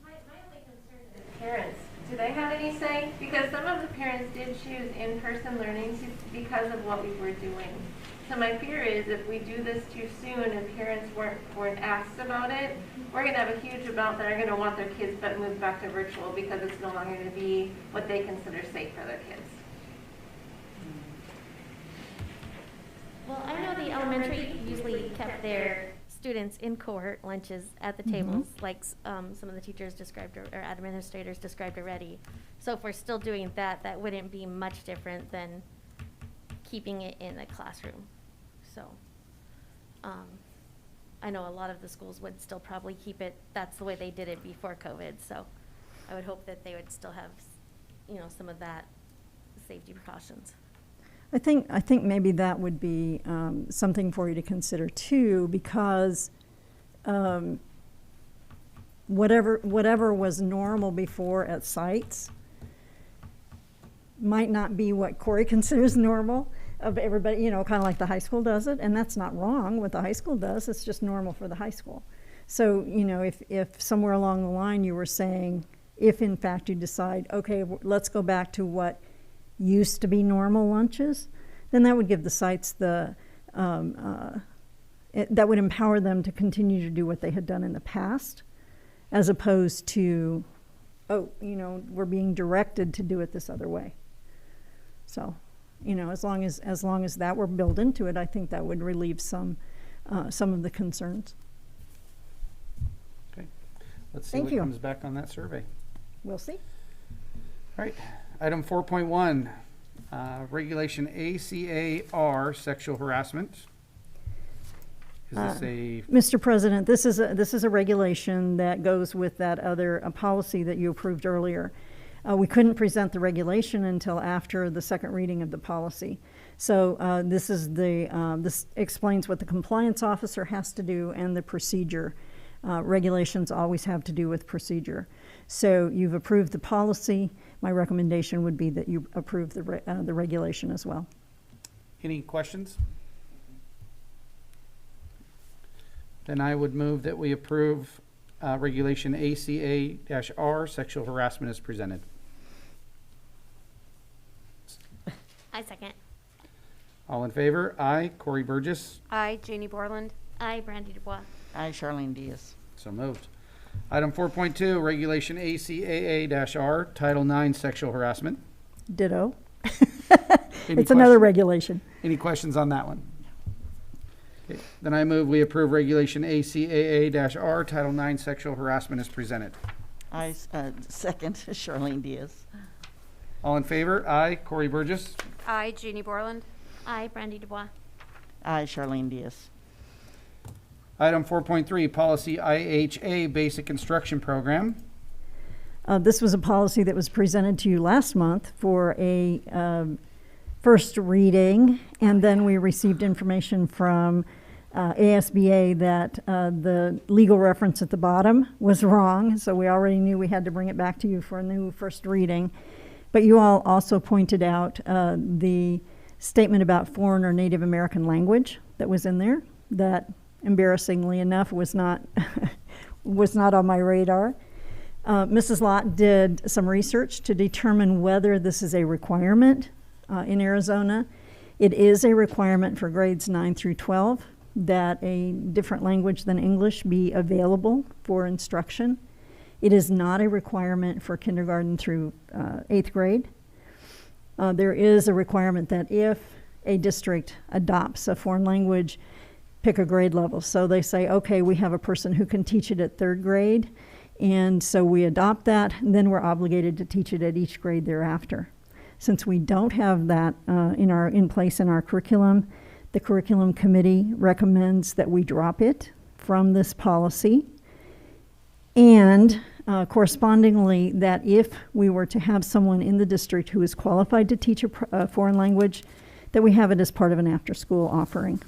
My only concern is parents. Do they have any say? Because some of the parents did choose in-person learning because of what we were doing. So my fear is if we do this too soon and parents weren't asked about it, we're gonna have a huge amount that are gonna want their kids moved back to virtual because it's no longer gonna be what they consider safe for their kids. Well, I know the elementary usually kept their students in cohort lunches at the tables, like some of the teachers described or administrators described already. So if we're still doing that, that wouldn't be much different than keeping it in a classroom. So I know a lot of the schools would still probably keep it, that's the way they did it before COVID. So I would hope that they would still have, some of that safety precautions. I think maybe that would be something for you to consider too, because whatever was normal before at sites might not be what Corey considers normal of everybody, kind of like the high school does it, and that's not wrong what the high school does, it's just normal for the high school. So, if somewhere along the line you were saying, if in fact you decide, okay, let's go back to what used to be normal lunches, then that would give the sites that would empower them to continue to do what they had done in the past, as opposed to, we're being directed to do it this other way. So, as long as that were built into it, I think that would relieve some of the concerns. Okay. Let's see Thank what you. comes back on that survey. We'll see. All right. Item 4.1, Regulation ACAR, sexual harassment. Is this a, Mr. President, this is a regulation that goes with that other policy that you approved earlier. We couldn't present the regulation until after the second reading of the policy. So this explains what the compliance officer has to do and the procedure. Regulations always have to do with procedure. So you've approved the policy. My recommendation would be that you approve the regulation as well. any questions? Then I would move that we approve Regulation ACA-R, sexual harassment as presented. I second. All in favor? Aye. Corey Burgess? Aye. Janie Borland. Aye, Brandy Dubois. Aye, Charlene Diaz. So moved. Item 4.2, Regulation ACAA-R, Title IX, sexual harassment. Ditto. Any It's another question- regulation. Any questions on that one? Okay, then I move we approve Regulation ACAA-R, Title IX, sexual harassment as presented. I second, Charlene Diaz. All in favor? Aye. Corey Burgess? Aye. Janie Borland. Aye, Brandy Dubois. Aye, Charlene Diaz. Item 4.3, Policy IHA, Basic Instruction Program. This was a policy that was presented to you last month for a first reading, and then we received information from ASBA that the legal reference at the bottom was wrong, so we already knew we had to bring it back to you for a new first reading. But you all also pointed out the statement about foreign or Native American language that was in there, that embarrassingly enough was not on my radar. Mrs. Lott did some research to determine whether this is a requirement in Arizona. It is a requirement for grades 9 through 12 that a different language than English be available for instruction. It is not a requirement for kindergarten through 8th grade. There is a requirement that if a district adopts a foreign language, pick a grade level. So they say, okay, we have a person who can teach it at 3rd grade, and so we adopt that, and then we're obligated to teach it at each grade thereafter. Since we don't have that in place in our curriculum, the curriculum committee recommends that we drop it from this policy. And correspondingly, that if we were to have someone in the district who is qualified to teach a foreign language, that we have it as part of an after-school offering.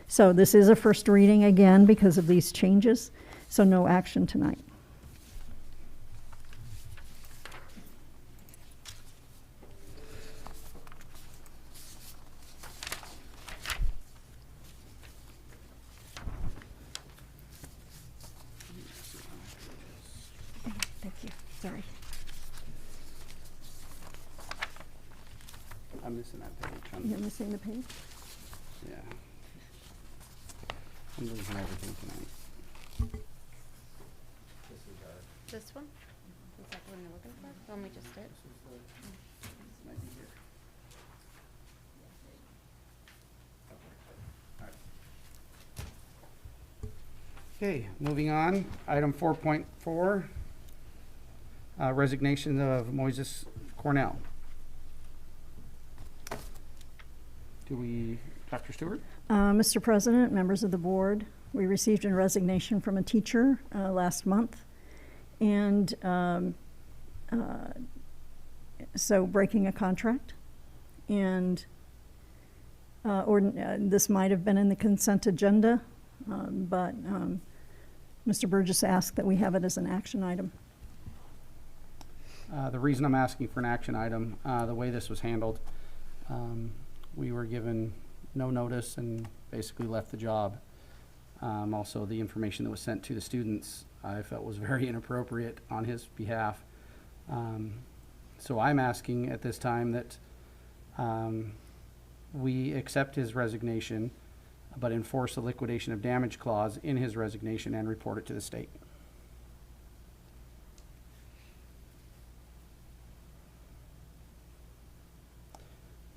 So this is a first reading again because of these changes, so no action tonight. Thank you. Sorry. I'm missing that page. You're missing the page? Yeah. I'm losing everything tonight. This one? Is that the one you're looking for? The one we just did? Might be here. Okay, moving on. Item 4.4, resignation of Moises Cornell. Dr. Stewart? Mr. President, members of the board, we received a resignation from a teacher last month. And so breaking a contract. And this might have been in the consent agenda, but Mr. Burgess asked that we have it as an action item. The reason I'm asking for an action item, the way this was handled, we were given no notice and basically left the job. Also, the information that was sent to the students I felt was very inappropriate on his behalf. So I'm asking at this time that we accept his resignation, but enforce the liquidation of damage clause in his resignation and report it to the state.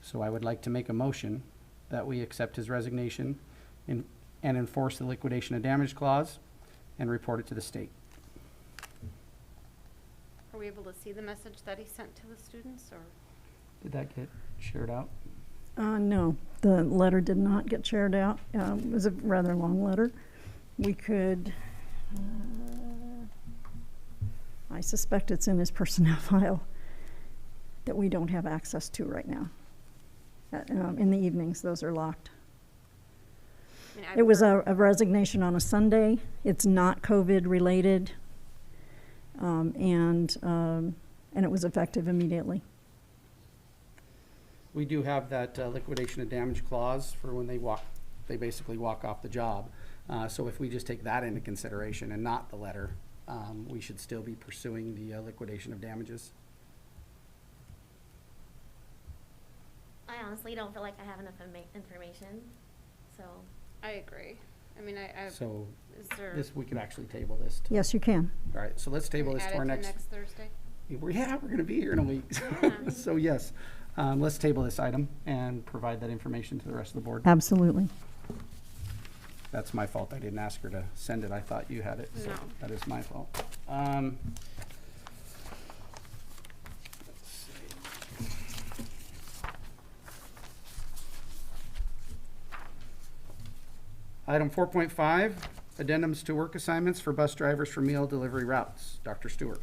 So I would like to make a motion that we accept his resignation and enforce the liquidation of damage clause and report it to the state. Are we able to see the message that he sent to the students, or? Did that get shared out? No, the letter did not get shared out. It was a rather long letter. We could, I suspect it's in his personnel file that we don't have access to right now. In the evenings, those are locked. I mean, It was a resignation on a Sunday. It's not COVID related. And it was effective immediately. We do have that liquidation of damage clause for when they basically walk off the job. So if we just take that into consideration and not the letter, we should still be pursuing the liquidation of damages. I honestly don't feel like I have enough information, so. I agree. I mean, So is there? we can actually table this. Yes, you can. All right, so let's table this add to our it next. next Thursday? We're going to be here in a week. So yes, let's table this item and provide that information to the rest of the board. Absolutely. That's my fault. I didn't ask her to send it. I thought you had it. So No. that is my fault. Let's see. Item 4.5, addendums to work assignments for bus drivers for meal delivery routes. Dr. Stewart.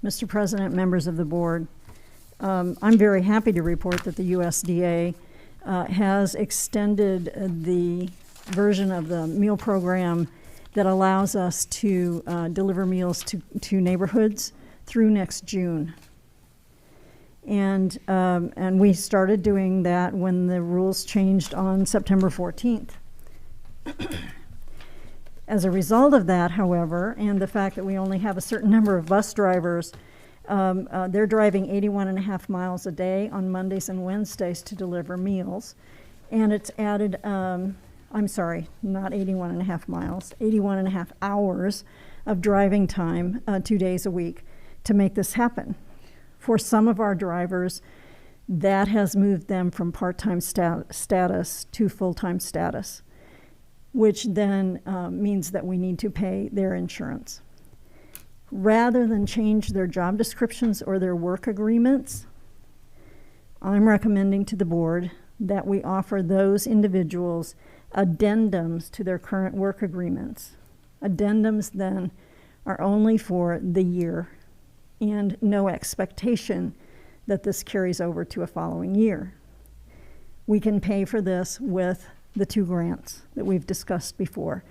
Mr. President, members of the board, I'm very happy to report that the USDA has extended the version of the meal program that allows us to deliver meals to neighborhoods through next June. And we started doing that when the rules changed on September 14th. As a result of that, however, and the fact that we only have a certain number of bus drivers, they're driving 81.5 miles a day on Mondays and Wednesdays to deliver meals. And it's added, I'm sorry, not 81.5 miles, 81.5 hours of driving time 2 days a week to make this happen. For some of our drivers, that has moved them from part-time status to full-time status, which then means that we need to pay their insurance. Rather than change their job descriptions or their work agreements, I'm recommending to the board that we offer those individuals addendums to their current work agreements. Addendums then are only for the year and no expectation that this carries over to a following year. We can pay for this with the 2 grants that we've discussed before.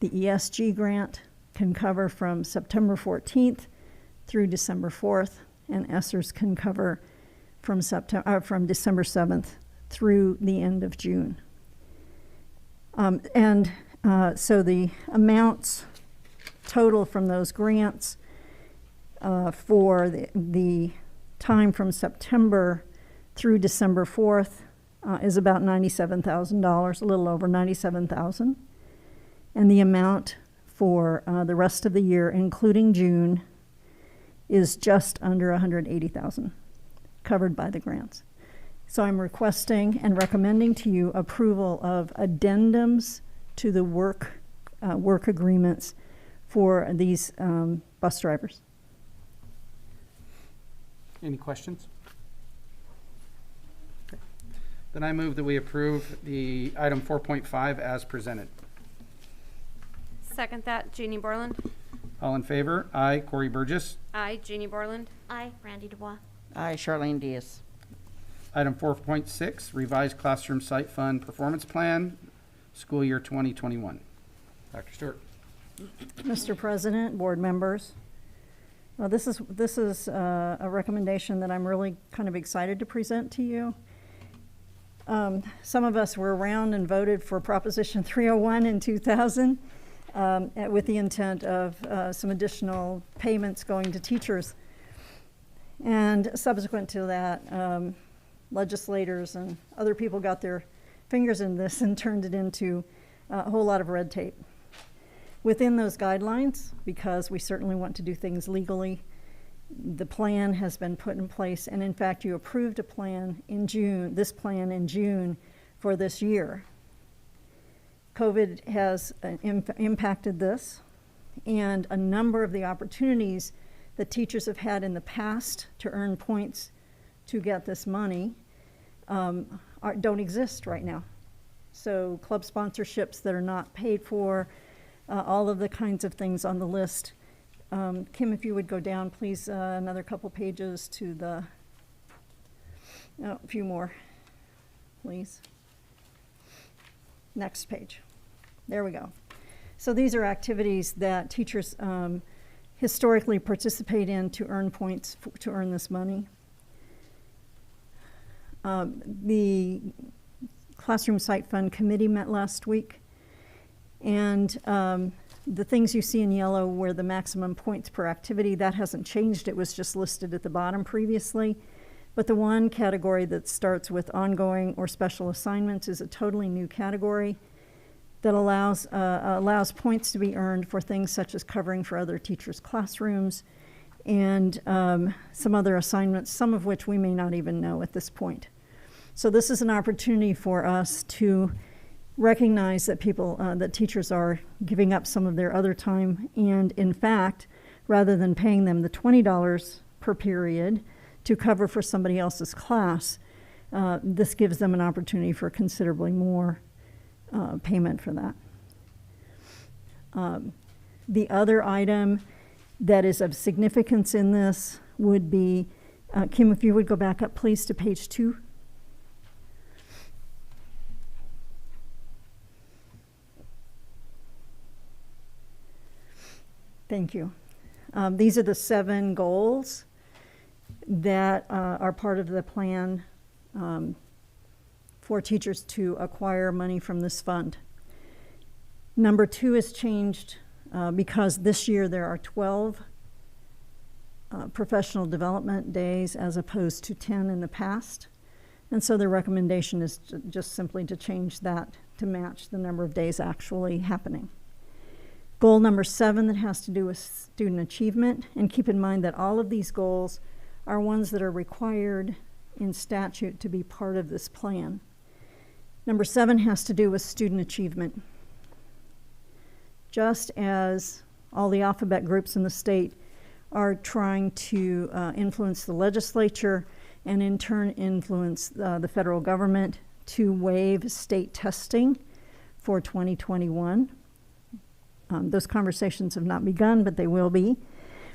The ESG grant can cover from September 14th through December 4th, and ESSERS can cover from December 7th through the end of June. So the amounts total from those grants for the time from September through December 4th is about $97,000, a little over $97,000. And the amount for the rest of the year, including June, is just under $180,000, covered by the grants. So I'm requesting and recommending to you approval of addendums to the work agreements for these bus drivers. Any questions? Okay. Then I move that we approve the item 4.5 as presented. Second that, Jeannie Borland. All in favor? Aye. Corey Burgess. Aye, Jeannie Borland. Aye, Randy Dubois. Aye, Charlene Diaz. Item 4.6, revised classroom site fund performance plan, school year 2021. Dr. Stewart. Mr. President, board members, well, this is a recommendation that I'm really kind of excited to present to you. Some of us were around and voted for Proposition 301 in 2000 with the intent of some additional payments going to teachers. And subsequent to that, legislators and other people got their fingers in this and turned it into a whole lot of red tape. Within those guidelines, because we certainly want to do things legally, the plan has been put in place, and in fact, you approved a plan in June, this plan in June for this year. COVID has impacted this, and a number of the opportunities that teachers have had in the past to earn points to get this money don't exist right now. So club sponsorships that are not paid for, all of the kinds of things on the list. Kim, if you would go down, please, another couple pages to the, a few more, please. Next page. There we go. So these are activities that teachers historically participate in to earn points, to earn this money. The Classroom Site Fund Committee met last week, and the things you see in yellow were the maximum points per activity. That hasn't changed. It was just listed at the bottom previously. But the one category that starts with ongoing or special assignments is a totally new category that allows points to be earned for things such as covering for other teachers' classrooms and some other assignments, some of which we may not even know at this point. So this is an opportunity for us to recognize that that teachers are giving up some of their other time, and in fact, rather than paying them the $20 per period to cover for somebody else's class, this gives them an opportunity for considerably more payment for that. The other item that is of significance in this would be, Kim, if you would go back up please to page 2. Thank you. These are the 7 goals that are part of the plan for teachers to acquire money from this fund. Number 2 has changed because this year there are 12 professional development days as opposed to 10 in the past. And so the recommendation is just simply to change that to match the number of days actually happening. Goal number 7 that has to do with student achievement, and keep in mind that all of these goals are ones that are required in statute to be part of this plan. Number 7 has to do with student achievement. Just as all the alphabet groups in the state are trying to influence the legislature and in turn influence the federal government to waive state testing for 2021. Those conversations have not begun, but they will be.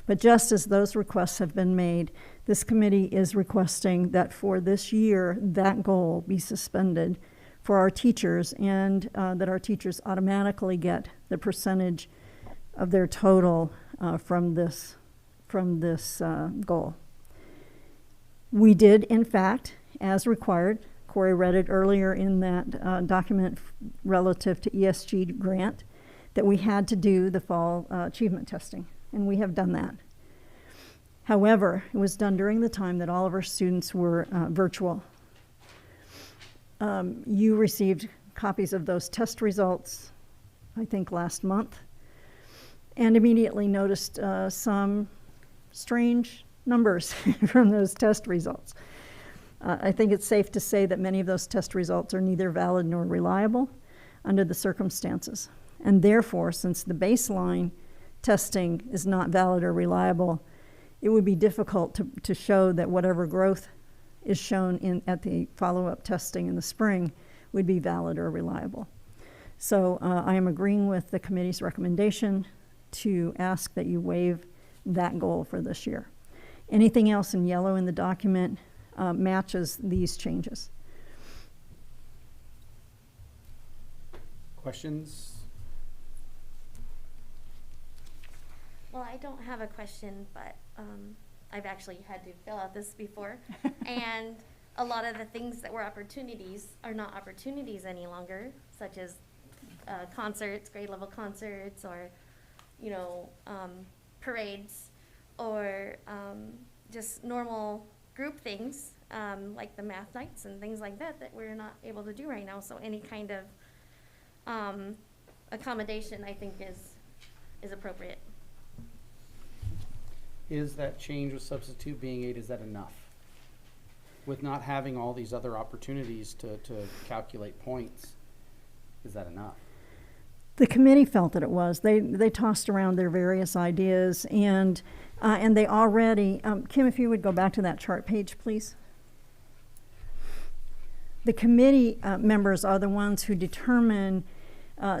But just as those requests have been made, this committee is requesting that for this year, that goal be suspended for our teachers, and that our teachers automatically get the percentage of their total from this goal. We did, in fact, as required, Corey read it earlier in that document relative to ESG grant, that we had to do the fall achievement testing, and we have done that. However, it was done during the time that all of our students were virtual. You received copies of those test results, I think last month, and immediately noticed some strange numbers from those test results. I think it's safe to say that many of those test results are neither valid nor reliable under the circumstances. And therefore, since the baseline testing is not valid or reliable, it would be difficult to show that whatever growth is shown at the follow-up testing in the spring would be valid or reliable. So I am agreeing with the committee's recommendation to ask that you waive that goal for this year. Anything else in yellow in the document matches these changes. Questions? Well, I don't have a question, but I've actually had to fill out this before. And a lot of the things that were opportunities are not opportunities any longer, such as concerts, grade level concerts, or, you know, parades, or just normal group things, like the math nights and things like that, that we're not able to do right now. So any kind of accommodation, I think, is appropriate. Is that change with substitute being 8, is that enough? With not having all these other opportunities to calculate points, is that enough? The committee felt that it was. They tossed around their various ideas, and they already, Kim, if you would go back to that chart page, please. The committee members are the ones who determine,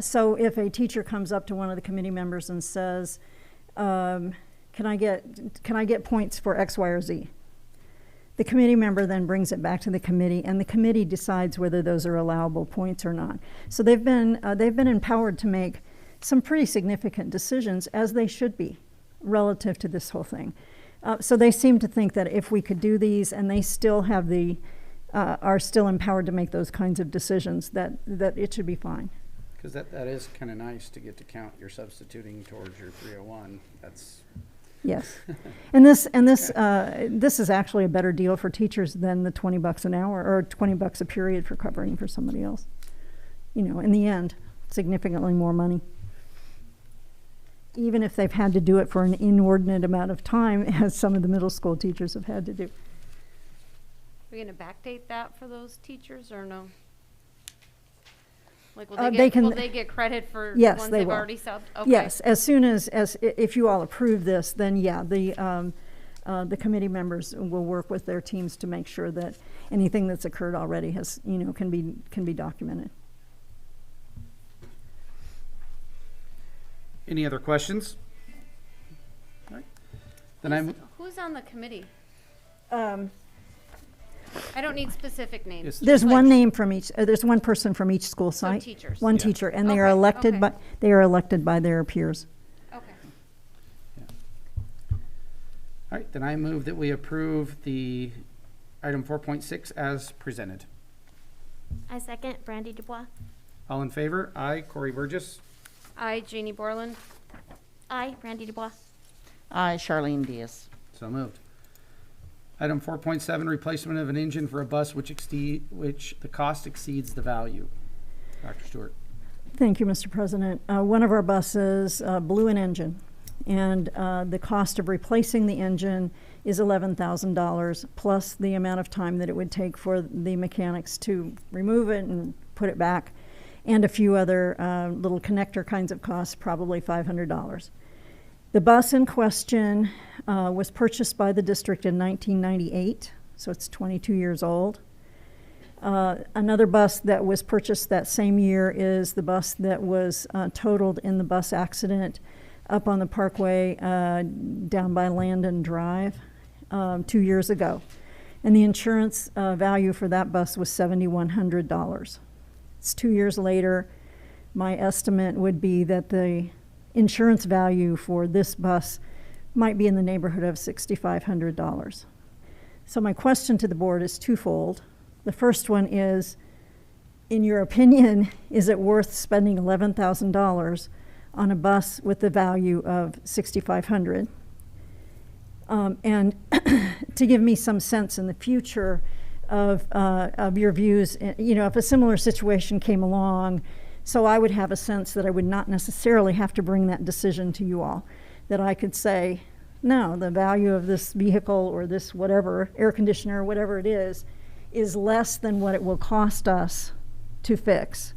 so if a teacher comes up to one of the committee members and says, can I get points for X, Y, or Z? The committee member then brings it back to the committee, and the committee decides whether those are allowable points or not. So they've been empowered to make some pretty significant decisions, as they should be, relative to this whole thing. So they seem to think that if we could do these, and they still have are still empowered to make those kinds of decisions, that it should be fine. Because that is kind of nice to get to count your substituting towards your 301. That's yes, and this is actually a better deal for teachers than the $20 an hour or $20 a period for covering for somebody else. You know, in the end, significantly more money. Even if they've had to do it for an inordinate amount of time, as some of the middle school teachers have had to do. Are we gonna backdate that for those teachers or no? Like, will they get credit for yes, ones they they've will. already subbed? Okay. Yes, as soon as if you all approve this, then yeah, the committee members will work with their teams to make sure that anything that's occurred already has, you know, can be documented. any other questions? All right. Then Who's on the committee? Um, I don't need specific names. Yes. There's just one like- name from each, there's one person from each school So site. teachers. One Yeah. teacher, and they are Okay, elected okay. they are elected by their peers. Okay. All right, then I move that we approve the item 4.6 as presented. I second. Brandy Dubois. All in favor? Aye. Corey Burgess. I, Jeannie Borland. Aye. Brandy Dubois. Aye, Charlene Diaz. So moved. Item 4.7, replacement of an engine for a bus which the cost exceeds the value. Dr. Stewart. Thank you, Mr. President. One of our buses blew an engine, and the cost of replacing the engine is $11,000 plus the amount of time that it would take for the mechanics to remove it and put it back, and a few other little connector kinds of costs, probably $500. The bus in question was purchased by the district in 1998, so it's 22 years old. Another bus that was purchased that same year is the bus that was totaled in the bus accident up on the Parkway down by Landon Drive 2 years ago. And the insurance value for that bus was $7,100. It's 2 years later. My estimate would be that the insurance value for this bus might be in the neighborhood of $6,500. So my question to the board is twofold. The first one is, in your opinion, is it worth spending $11,000 on a bus with the value of $6,500? And to give me some sense in the future of your views, you know, if a similar situation came along, so I would have a sense that I would not necessarily have to bring that decision to you all, that I could say, no, the value of this vehicle or this whatever, air conditioner, whatever it is less than what it will cost us to fix,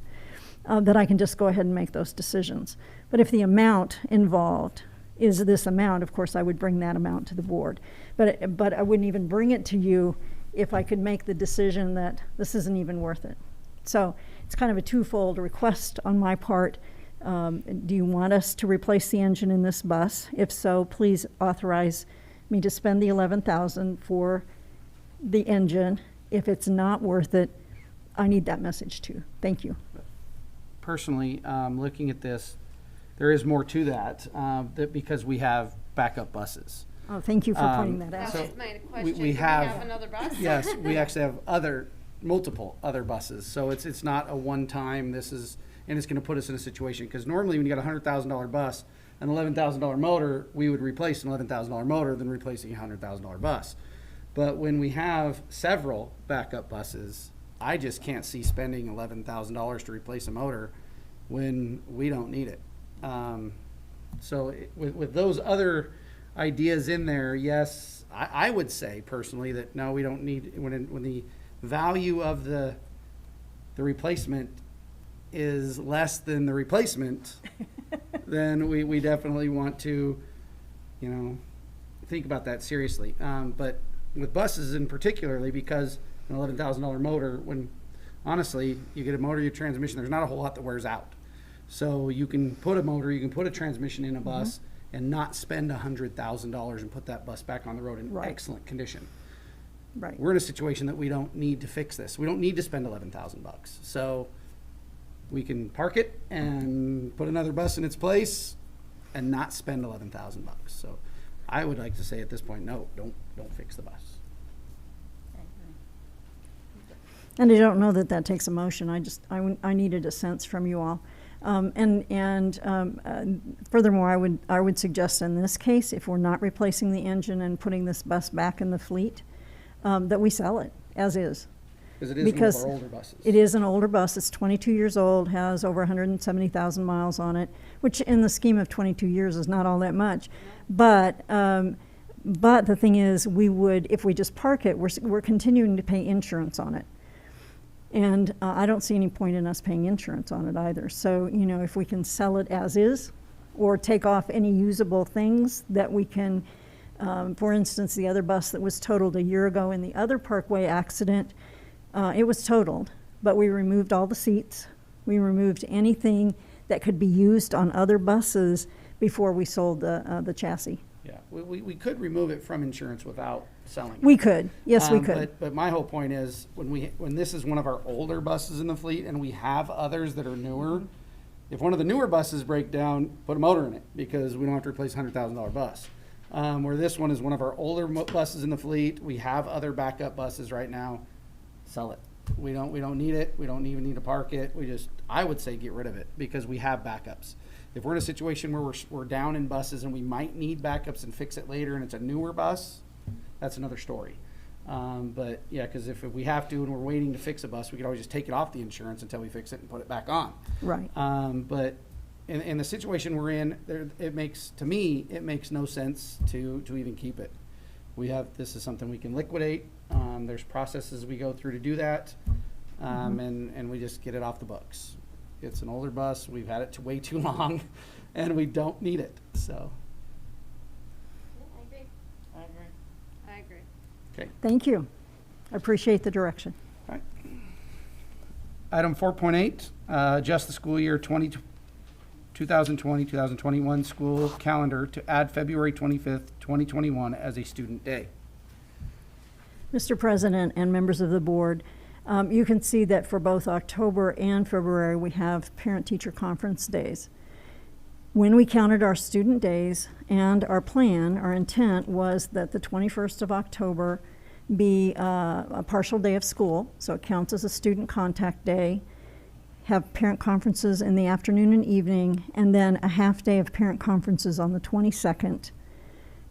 that I can just go ahead and make those decisions. But if the amount involved is this amount, of course, I would bring that amount to the board. But I wouldn't even bring it to you if I could make the decision that this isn't even worth it. So it's kind of a twofold request on my part. Do you want us to replace the engine in this bus? If so, please authorize me to spend the $11,000 for the engine. If it's not worth it, I need that message too. Thank you. Personally, looking at this, there is more to that, because we have backup buses. Oh, thank you for pointing that out. That So was my question. we Do have another bus? Yes, we actually have multiple other buses. So it's not a one-time, and it's going to put us in a situation, because normally when you got a $100,000 bus, an $11,000 motor, we would replace an $11,000 motor than replacing a $100,000 bus. But when we have several backup buses, I just can't see spending $11,000 to replace a motor when we don't need it. With those other ideas in there, yes, I would say personally that no, we don't need, when the value of the replacement is less than the replacement, then we definitely want to, think about that seriously. But with buses in particularly, because an $11,000 motor, when honestly you get a motor, your transmission, there's not a whole lot that wears out. So you can put a transmission in a bus and not spend $100,000 and put that bus back on the road in excellent condition. Right. We're in a situation that we don't need to fix this. We don't need to spend $11,000. So we can park it and put another bus in its place and not spend $11,000. So I would like to say at this point, no, don't fix the bus. And I don't know that takes a motion. I needed a sense from you all. Furthermore, I would suggest in this case, if we're not replacing the engine and putting this bus back in the fleet, that we sell it as is. Because one of our older buses. It is an older bus. It's 22 years old, has over 170,000 miles on it, which in the scheme of 22 years is not all that much. But the thing is, we would, if we just park it, we're continuing to pay insurance on it. And I don't see any point in us paying insurance on it either. So, if we can sell it as is, or take off any usable things that we can, for instance, the other bus that was totaled a year ago in the other Parkway accident, it was totaled, but we removed all the seats. We removed anything that could be used on other buses before we sold the chassis. Yeah, we could remove it from insurance without selling it. We could, yes, we could. But my whole point is, when this is one of our older buses in the fleet and we have others that are newer, if one of the newer buses break down, put a motor in it, because we don't have to replace a $100,000 bus. Where this one is one of our older buses in the fleet, we have other backup buses right now, sell it. We don't need it. We don't even need to park it. I would say get rid of it, because we have backups. If we're in a situation where we're down in buses and we might need backups and fix it later and it's a newer bus, that's another story. But yeah, because if we have to and we're waiting to fix a bus, we could always just take it off the insurance until we fix it and put it back on. Right. But in the situation we're in, it makes no sense to even keep it. This is something we can liquidate. There's processes we go through to do that, and we just get it off the books. It's an older bus. We've had it way too long, and we don't need it. So, Okay. Thank you. I appreciate the direction. All right. Item 4.8, adjust the school year 2020-2021 school calendar to add February 25th, 2021 as a student day. Mr. President and members of the board, you can see that for both October and February, we have parent-teacher conference days. When we counted our student days and our plan, our intent was that the 21st of October be a partial day of school, so it counts as a student contact day, have parent conferences in the afternoon and evening, and then a half day of parent conferences on the 22nd,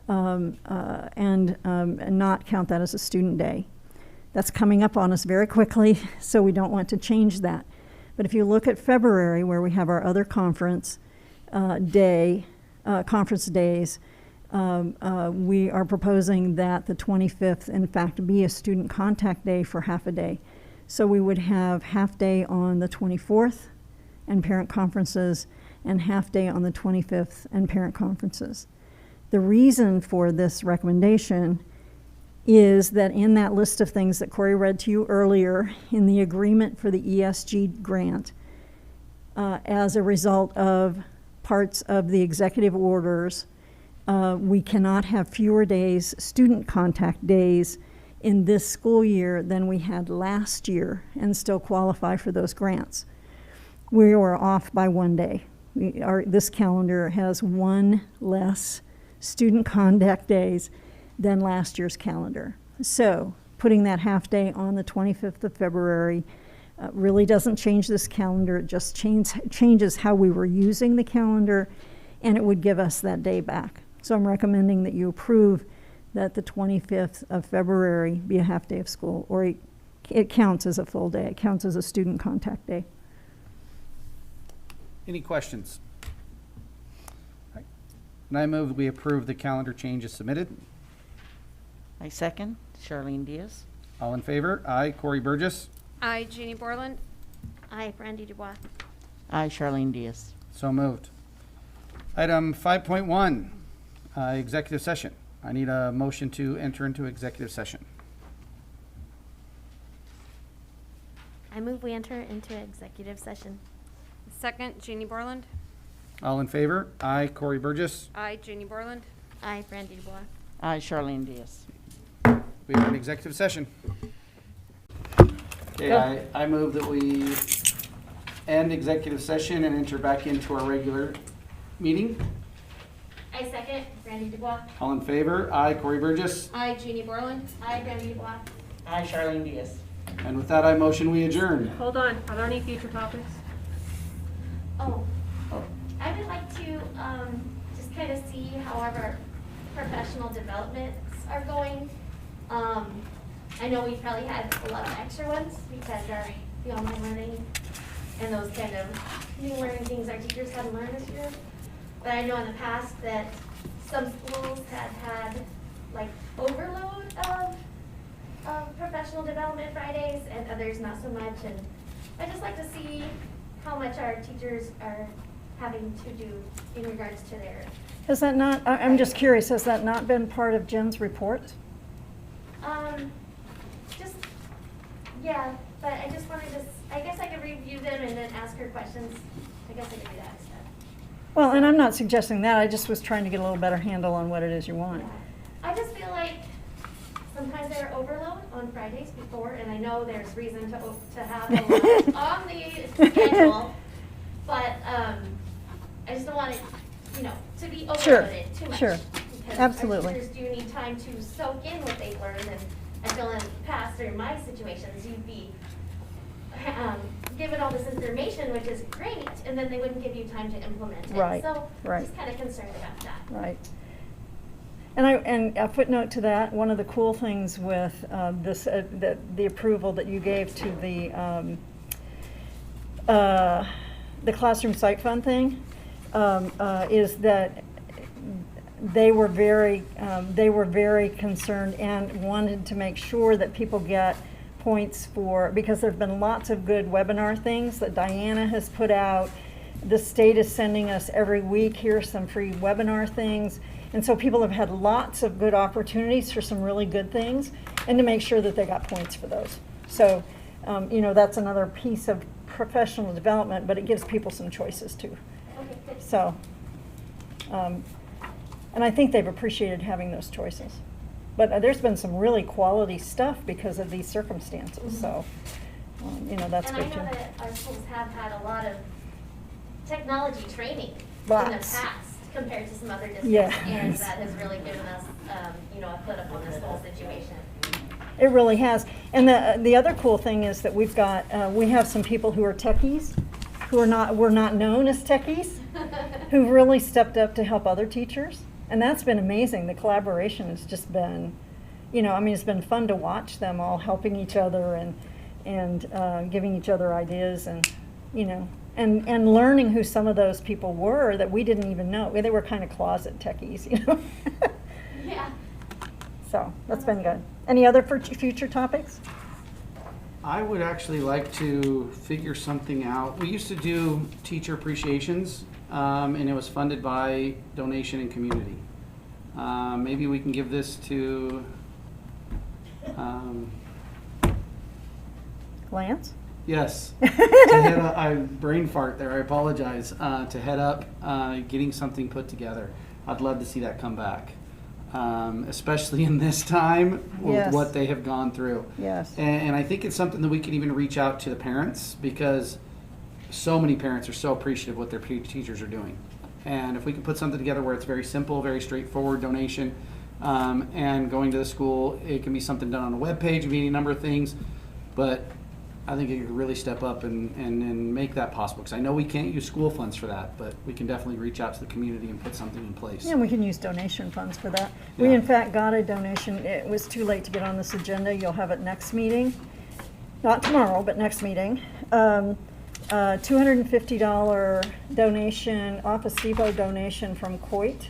and not count that as a student day. That's coming up on us very quickly, so we don't want to change that. But if you look at February, where we have our other conference conference days, we are proposing that the 25th, in fact, be a student contact day for half a day. So we would have half day on the 24th and parent conferences, and half day on the 25th and parent conferences. The reason for this recommendation is that in that list of things that Corey read to you earlier, in the agreement for the ESG grant, as a result of parts of the executive orders, we cannot have fewer days, student contact days, in this school year than we had last year and still qualify for those grants. We were off by 1 day. This calendar has one less student contact days than last year's calendar. So putting that half day on the 25th of February really doesn't change this calendar. It just changes how we were using the calendar, and it would give us that day back. So I'm recommending that you approve that the 25th of February be a half day of school, or it counts as a full day. It counts as a student contact day. Any questions? All right. And I move we approve the calendar changes submitted. I second. Charlene Diaz. All in favor? Aye. Corey Burgess. I, Jeannie Borland. Aye, Brandy Dubois. Aye, Charlene Diaz. So moved. Item 5.1, executive session. I need a motion to enter into executive session. I move we enter into executive session. Second, Jeannie Borland. All in favor? Aye. Corey Burgess. I, Jeannie Borland. Aye, Brandy Dubois. Aye, Charlene Diaz. We are in executive session. Okay, I move that we end executive session and enter back into our regular meeting. I second, Brandy Dubois. All in favor? Aye. Corey Burgess. I, Jeannie Borland. Aye, Brandy Dubois. Aye, Charlene Diaz. And with that, I motion we adjourn. Hold on, are there any future topics? Oh, I would like to just kind of see how our professional developments are going. I know we probably had a lot of extra ones because the online learning and those kind of new learning things our teachers hadn't learned this year. But I know in the past that some schools had like overload of professional development Fridays and others not so much. And I'd just like to see how much our teachers are having to do in regards to their. Has that not, I'm just curious, has that not been part of Jen's report? Just, yeah, but I just wanted to, I guess I could review them and then ask her questions. I guess I could do that instead. Well, and I'm not suggesting that. I just was trying to get a little better handle on what it is you want. Yeah. I just feel like sometimes they're overload on Fridays before, and I know there's reason to have a lot on the schedule, but I just don't want it, to be overloaded too much. Sure, Because absolutely. our teachers do need time to soak in what they've learned, and I feel in the past, or in my situations, you'd be given all this information, which is great, and then they wouldn't give you time to implement it. Right, So right. just kind of concerned about that. Right. And a footnote to that, one of the cool things with the approval that you gave to the classroom site fund thing is that they were very concerned and wanted to make sure that people get points because there have been lots of good webinar things that Diana has put out. The state is sending us every week, here's some free webinar things. And so people have had lots of good opportunities for some really good things, and to make sure that they got points for those. So, you know, that's another piece of professional development, but it gives people some choices too. Okay, good. So, and I think they've appreciated having those choices. But there's been some really quality stuff because of these circumstances, so, you know, that's And good I too. know that our schools have had a lot of technology training in the Lots. past compared to some other districts. Yes. And that has really given us, you know, a foot up on this whole situation. It really has. And the other cool thing is that we've got, we have some people who are techies, who were not known as techies, who've really stepped up to help other teachers. And that's been amazing. The collaboration has just been, you know, I mean, it's been fun to watch them all helping each other and giving each other ideas and, you know, and learning who some of those people were that we didn't even know. They were kind of closet techies, you know. Yeah. So that's been good. Any other future topics? I would actually like to figure something out. We used to do teacher appreciations, and it was funded by donation and community. Maybe we can give this to, Lance? yes, to head up, I brain fart there, I apologize, to head up getting something put together. I'd love to see that come back. Especially in this time with Yes. what they have gone through. Yes. And I think it's something that we can even reach out to the parents, because so many parents are so appreciative of what their teachers are doing. And if we can put something together where it's very simple, very straightforward donation, and going to the school, it can be something done on a webpage, it can be any number of things, but I think it could really step up and make that possible. Because I know we can't use school funds for that, but we can definitely reach out to the community and put something in place. Yeah, and we can use donation funds for that. We Yeah. in fact got a donation. It was too late to get on this agenda. You'll have it next meeting. Not tomorrow, but next meeting. $250 donation, Office Depot donation from Coit,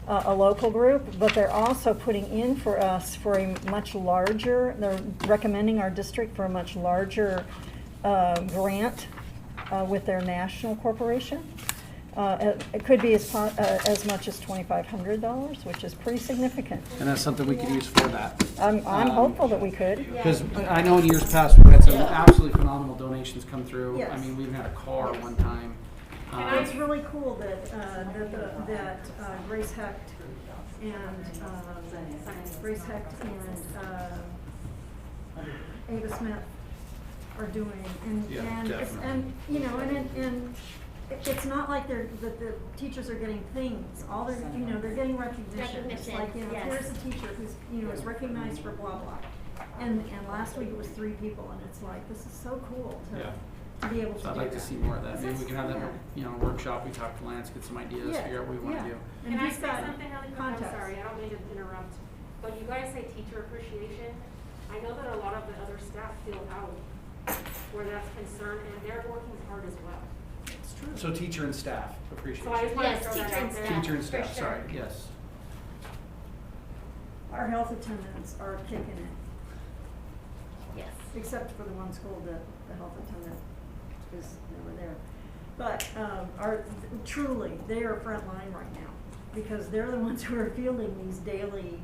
a local group, but they're also putting in for us for a much larger, they're recommending our district for a much larger grant with their national corporation. It could be as much as $2,500, which is pretty significant. And that's something we could use for that. I'm hopeful that we could. Because I know in years past, we've had some absolutely phenomenal donations come through. I Yes. mean, we even had a car one time. And it's really cool that, Grace Hecht and, Ava Smith are doing, Yeah, and it's, definitely. and, you know, and it's not like that the teachers are getting things, all they're, you know, they're getting recognition. It's Recognition, like, you know, yes. here's a teacher who's, you know, is recognized for blah, blah. And last week it was 3 people, and it's like, this is so cool Yeah. to be able to do So that. I'd like to see more of that. Maybe we can have that, you know, workshop, we talk to Lance, get some ideas, Yeah, figure out what we want yeah. to do. And Can I he's say got something really quick? I'm contacts. sorry, I don't mean to interrupt. But you guys say teacher appreciation. I know that a lot of the other staff feel out where that's concerned, and they're working hard as well. It's true. So teacher and staff appreciation. So I just want Yes, to throw teacher that and out there. staff. Teacher and For staff, sure. sorry, yes. Our health attendants are kicking it, Yes. except for the one school that the health attendant is never there. But, truly, they are frontline right now, because they're the ones who are fielding these daily,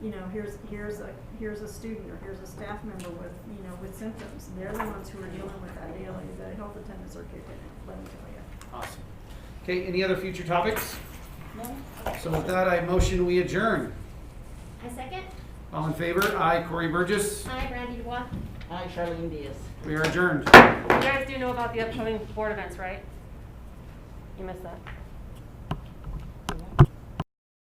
you know, here's a student, or here's a staff member with, you know, with symptoms. They're the ones who are dealing with that daily. The health attendants are kicking it, let me tell you. Awesome. Okay, any other future topics? No? So with that, I motion we adjourn. A second? All in favor? Aye, Corey Burgess. Hi, Brandy Dubois. Hi, Charlene Diaz. We are adjourned. You guys do know about the upcoming board events, right? You missed that.